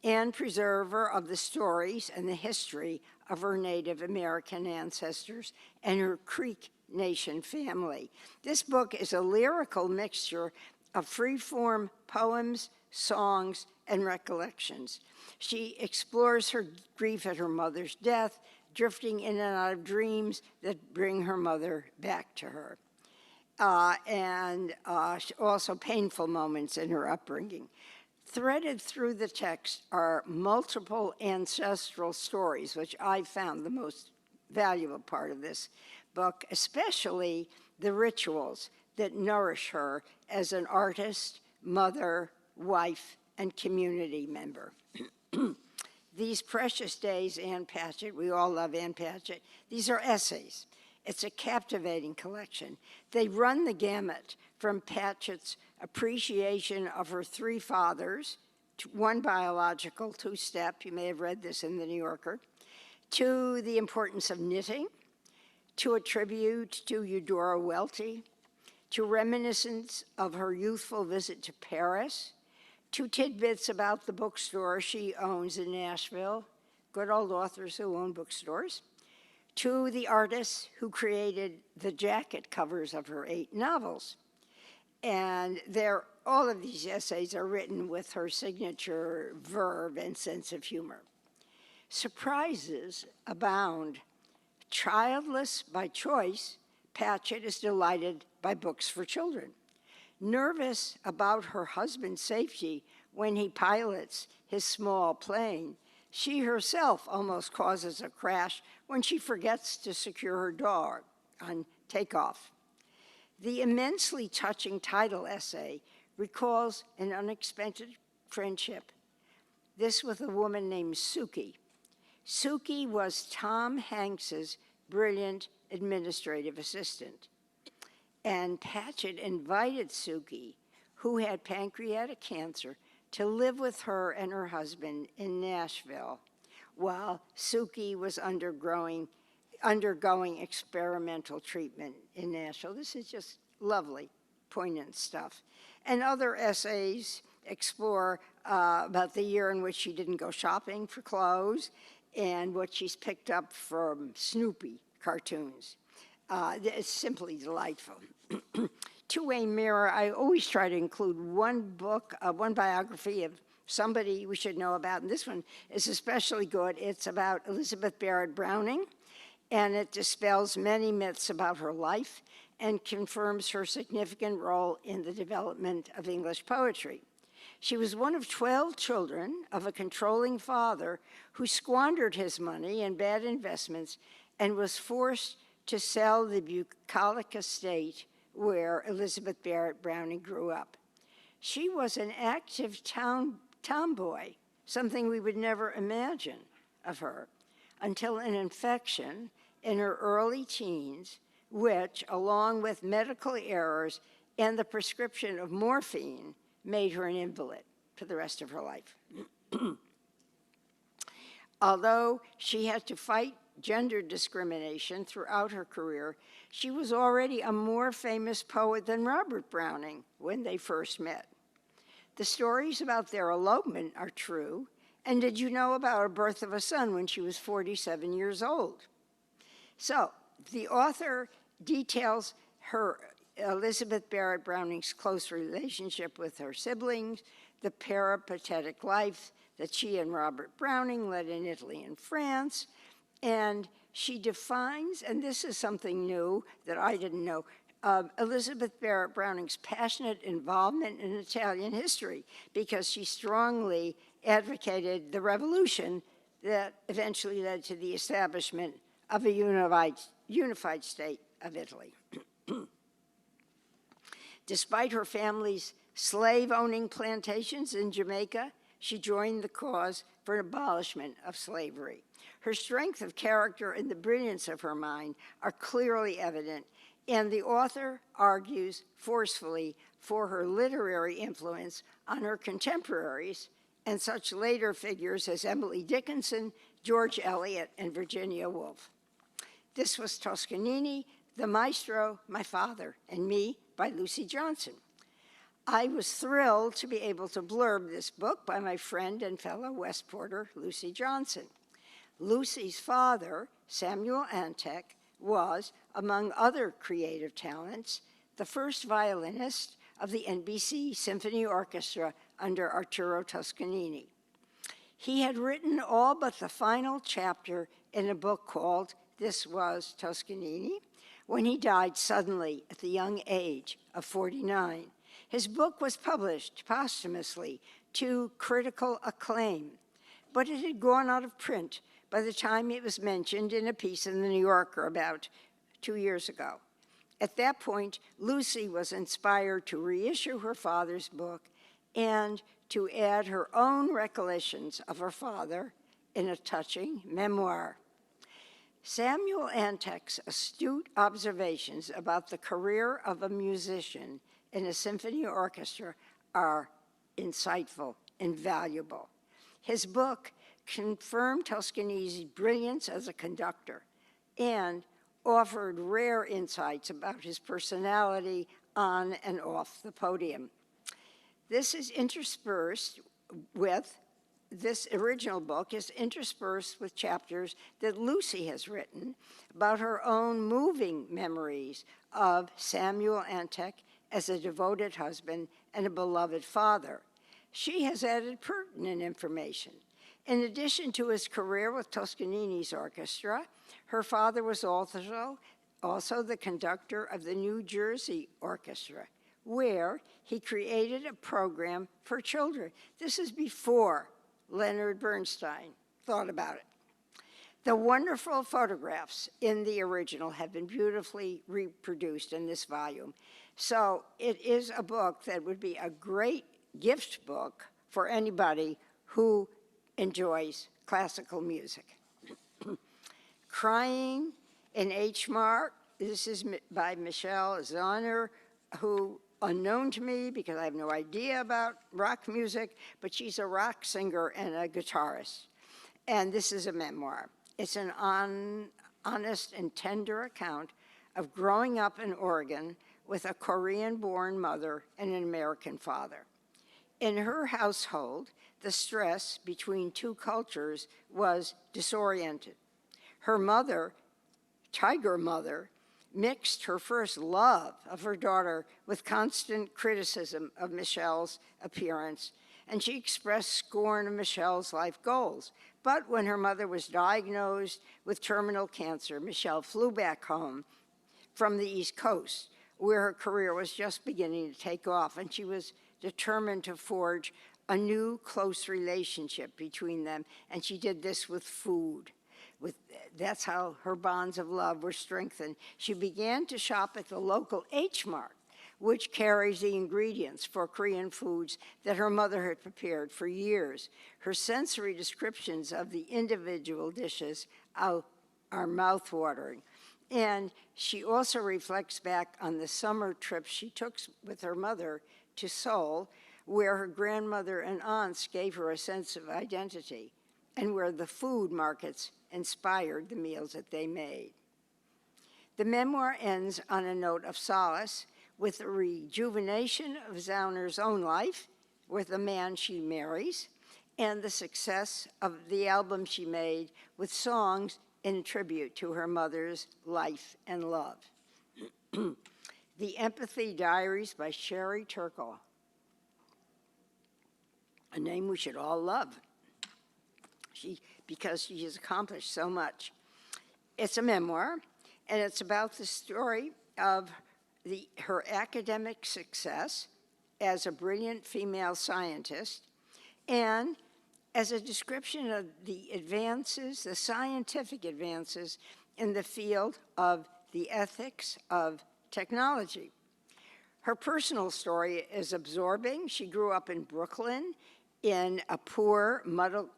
Speaker 2: and preserver of the stories and the history of her Native American ancestors and her Creek Nation family. This book is a lyrical mixture of free-form poems, songs, and recollections. She explores her grief at her mother's death, drifting in and out of dreams that bring her mother back to her. And also painful moments in her upbringing. Threaded through the text are multiple ancestral stories, which I found the most valuable part of this book, especially the rituals that nourish her as an artist, mother, wife, and community member. These precious days, Ann Patchett, we all love Ann Patchett, these are essays. It's a captivating collection. They run the gamut from Patchett's appreciation of her 3 fathers, 1 biological, 2 step, you may have read this in the New Yorker, to the importance of knitting, to a tribute to Eudora Welty, to reminiscence of her youthful visit to Paris, to tidbits about the bookstore she owns in Nashville, good old authors who own bookstores, to the artists who created the jacket covers of her 8 novels. And all of these essays are written with her signature verve and sense of humor. Surprises abound. Childless by choice, Patchett is delighted by books for children. Nervous about her husband's safety when he pilots his small plane, she herself almost causes a crash when she forgets to secure her dog on takeoff. The immensely touching title essay recalls an unexpected friendship. This with a woman named Suki. Suki was Tom Hanks's brilliant administrative assistant. And Patchett invited Suki, who had pancreatic cancer, to live with her and her husband in Nashville while Suki was undergoing experimental treatment in Nashville. This is just lovely, poignant stuff. And other essays explore about the year in which she didn't go shopping for clothes and what she's picked up from Snoopy cartoons. It's simply delightful. Two-way mirror, I always try to include one book, one biography of somebody we should know about, and this one is especially good. It's about Elizabeth Barrett Browning, and it dispels many myths about her life and confirms her significant role in the development of English poetry. She was one of 12 children of a controlling father who squandered his money in bad investments and was forced to sell the bucolic estate where Elizabeth Barrett Browning grew up. She was an active tomboy, something we would never imagine of her, until an infection in her early teens, which, along with medical errors and the prescription of morphine, made her an invalid for the rest of her life. Although she had to fight gender discrimination throughout her career, she was already a more famous poet than Robert Browning when they first met. The stories about their elopement are true, and did you know about her birth of a son when she was 47 years old? So, the author details her Elizabeth Barrett Browning's close relationship with her siblings, the peripatetic life that she and Robert Browning led in Italy and France, and she defines, and this is something new that I didn't know, Elizabeth Barrett Browning's passionate involvement in Italian history, because she strongly advocated the revolution that eventually led to the establishment of a unified state of Italy. Despite her family's slave-owning plantations in Jamaica, she joined the cause for abolishment of slavery. Her strength of character and the brilliance of her mind are clearly evident, and the author argues forcefully for her literary influence on her contemporaries and such later figures as Emily Dickinson, George Eliot, and Virginia Woolf. This was Toscanini, the Maestro, My Father, and Me by Lucy Johnson. I was thrilled to be able to blurb this book by my friend and fellow Westporter, Lucy Johnson. Lucy's father, Samuel Antek, was, among other creative talents, the first violinist of the NBC Symphony Orchestra under Arturo Toscanini. He had written all but the final chapter in a book called This Was Toscanini when he died suddenly at the young age of 49. His book was published posthumously to critical acclaim, but it had gone out of print by the time it was mentioned in a piece in the New Yorker about 2 years ago. At that point, Lucy was inspired to reissue her father's book and to add her own recollections of her father in a touching memoir. Samuel Antek's astute observations about the career of a musician in a symphony orchestra are insightful and valuable. His book confirmed Toscanini's brilliance as a conductor and offered rare insights about his personality on and off the podium. This original book is interspersed with chapters that Lucy has written about her own moving memories of Samuel Antek as a devoted husband and a beloved father. She has added pertinent information. In addition to his career with Toscanini's orchestra, her father was also the conductor of the New Jersey Orchestra, where he created a program for children. This is before Leonard Bernstein thought about it. The wonderful photographs in the original have been beautifully reproduced in this volume. So it is a book that would be a great gift book for anybody who enjoys classical music. Crying in H Mark, this is by Michelle Zahner, who, unknown to me because I have no idea about rock music, but she's a rock singer and a guitarist. And this is a memoir. It's an honest and tender account of growing up in Oregon with a Korean-born mother and an American father. In her household, the stress between two cultures was disoriented. Her mother, Tiger Mother, mixed her first love of her daughter with constant criticism of Michelle's appearance, and she expressed scorn of Michelle's life goals. But when her mother was diagnosed with terminal cancer, Michelle flew back home from the East Coast, where her career was just beginning to take off, and she was determined to forge a new close relationship between them, and she did this with food. That's how her bonds of love were strengthened. She began to shop at the local H Mart, which carries the ingredients for Korean foods that her mother had prepared for years. Her sensory descriptions of the individual dishes are mouthwatering. And she also reflects back on the summer trips she took with her mother to Seoul, where her grandmother and aunts gave her a sense of identity, and where the food markets inspired the meals that they made. The memoir ends on a note of solace with a rejuvenation of Zauner's own life with the man she marries, and the success of the album she made with songs in tribute to her mother's life and love. The Empathy Diaries by Sherry Turkle, a name we should all love because she has accomplished so much. It's a memoir, and it's about the story of her academic success as a brilliant female scientist, and as a description of the advances, the scientific advances in the field of the ethics of technology. Her personal story is absorbing. She grew up in Brooklyn in a poor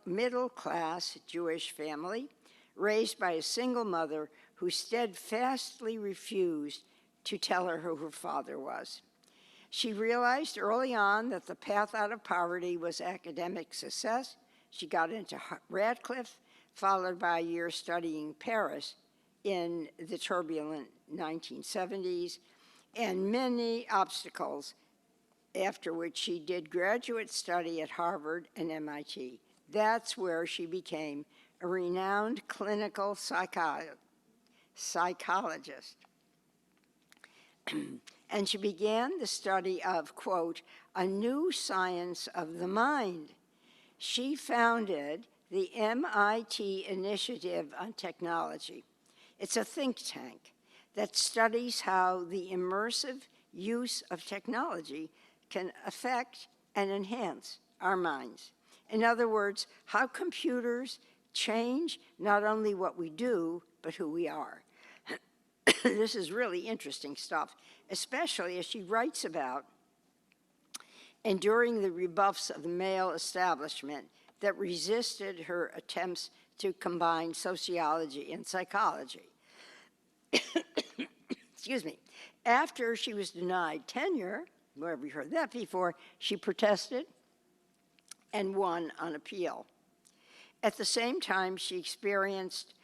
Speaker 2: middle-class Jewish family, raised by a single mother who steadfastly refused to tell her who her father was. She realized early on that the path out of poverty was academic success. She got into Radcliffe, followed by a year studying Paris in the turbulent 1970s, and many obstacles, after which she did graduate study at Harvard and MIT. That's where she became a renowned clinical psychologist. And she began the study of, quote, a new science of the mind. She founded the MIT Initiative on Technology. It's a think tank that studies how the immersive use of technology can affect and enhance our minds. In other words, how computers change not only what we do, but who we are. This is really interesting stuff, especially as she writes about enduring the rebuffs of the male establishment that resisted her attempts to combine sociology and psychology. Excuse me. After she was denied tenure, where have you heard that before, she protested and won on appeal. At the same time, she experienced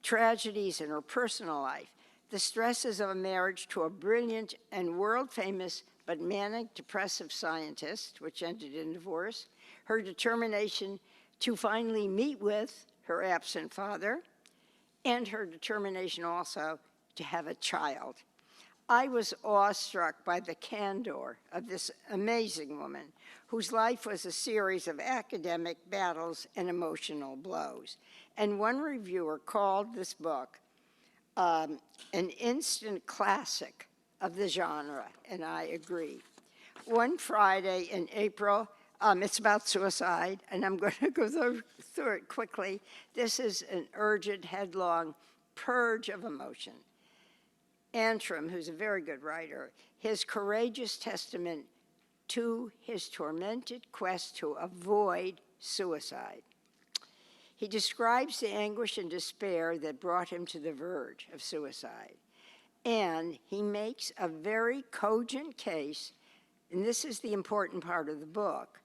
Speaker 2: tragedies in her personal life, the stresses of a marriage to a brilliant and world-famous but manic depressive scientist, which ended in divorce, her determination to finally meet with her absent father, and her determination also to have a child. I was awestruck by the candor of this amazing woman, whose life was a series of academic battles and emotional blows. And one reviewer called this book an instant classic of the genre, and I agree. One Friday in April, it's about suicide, and I'm going to go through it quickly. This is an urgent, headlong purge of emotion. Antrim, who's a very good writer, his courageous testament to his tormented quest to avoid suicide. He describes the anguish and despair that brought him to the verge of suicide. And he makes a very cogent case, and this is the important part of the book,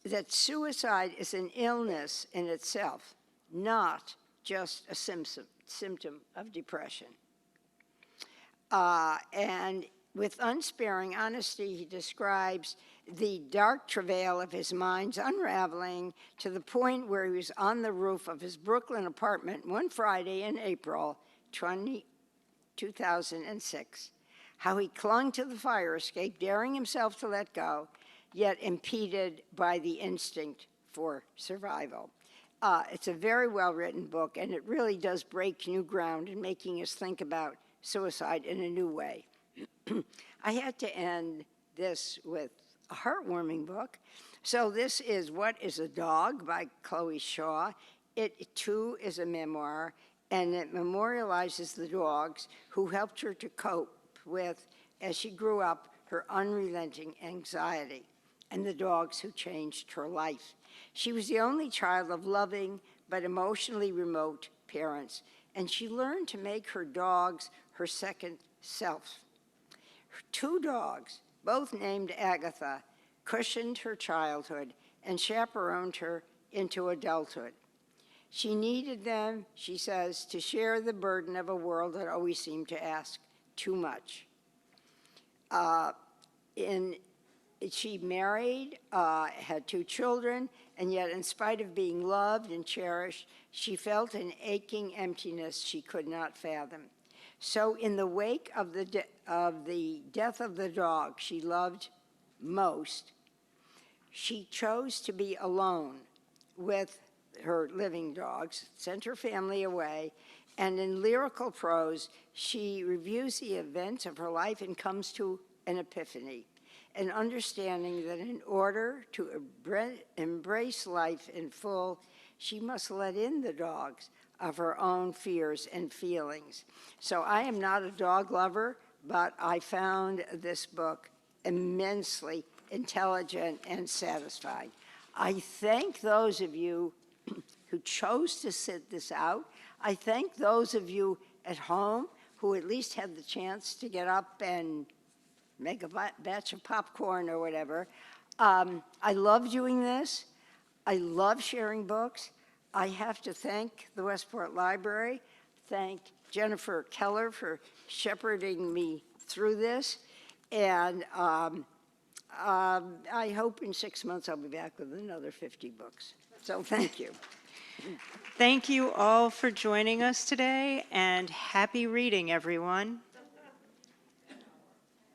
Speaker 2: that suicide is an illness in itself, not just a symptom of depression. And with unsparing honesty, he describes the dark travail of his mind's unraveling to the point where he was on the roof of his Brooklyn apartment one Friday in April 2006, how he clung to the fire escape, daring himself to let go, yet impeded by the instinct for survival. It's a very well-written book, and it really does break new ground in making us think about suicide in a new way. I had to end this with a heartwarming book. So this is What is a Dog by Chloe Shaw. It too is a memoir, and it memorializes the dogs who helped her to cope with, as she grew up, her unrelenting anxiety, and the dogs who changed her life. She was the only child of loving but emotionally remote parents, and she learned to make her dogs her second self. Her two dogs, both named Agatha, cushioned her childhood and chaperoned her into adulthood. She needed them, she says, to share the burden of a world that always seemed to ask too much. She married, had two children, and yet in spite of being loved and cherished, she felt an aching emptiness she could not fathom. So in the wake of the death of the dog she loved most, she chose to be alone with her living dogs, sent her family away, and in lyrical prose, she reviews the events of her life and comes to an epiphany, an understanding that in order to embrace life in full, she must let in the dogs of her own fears and feelings. So I am not a dog lover, but I found this book immensely intelligent and satisfying. I thank those of you who chose to sit this out. I thank those of you at home who at least had the chance to get up and make a batch of popcorn or whatever. I love doing this. I love sharing books. I have to thank the Westport Library, thank Jennifer Keller for shepherding me through this, and I hope in 6 months I'll be back with another 50 books. So thank you.
Speaker 1: Thank you all for joining us today, and happy reading, everyone.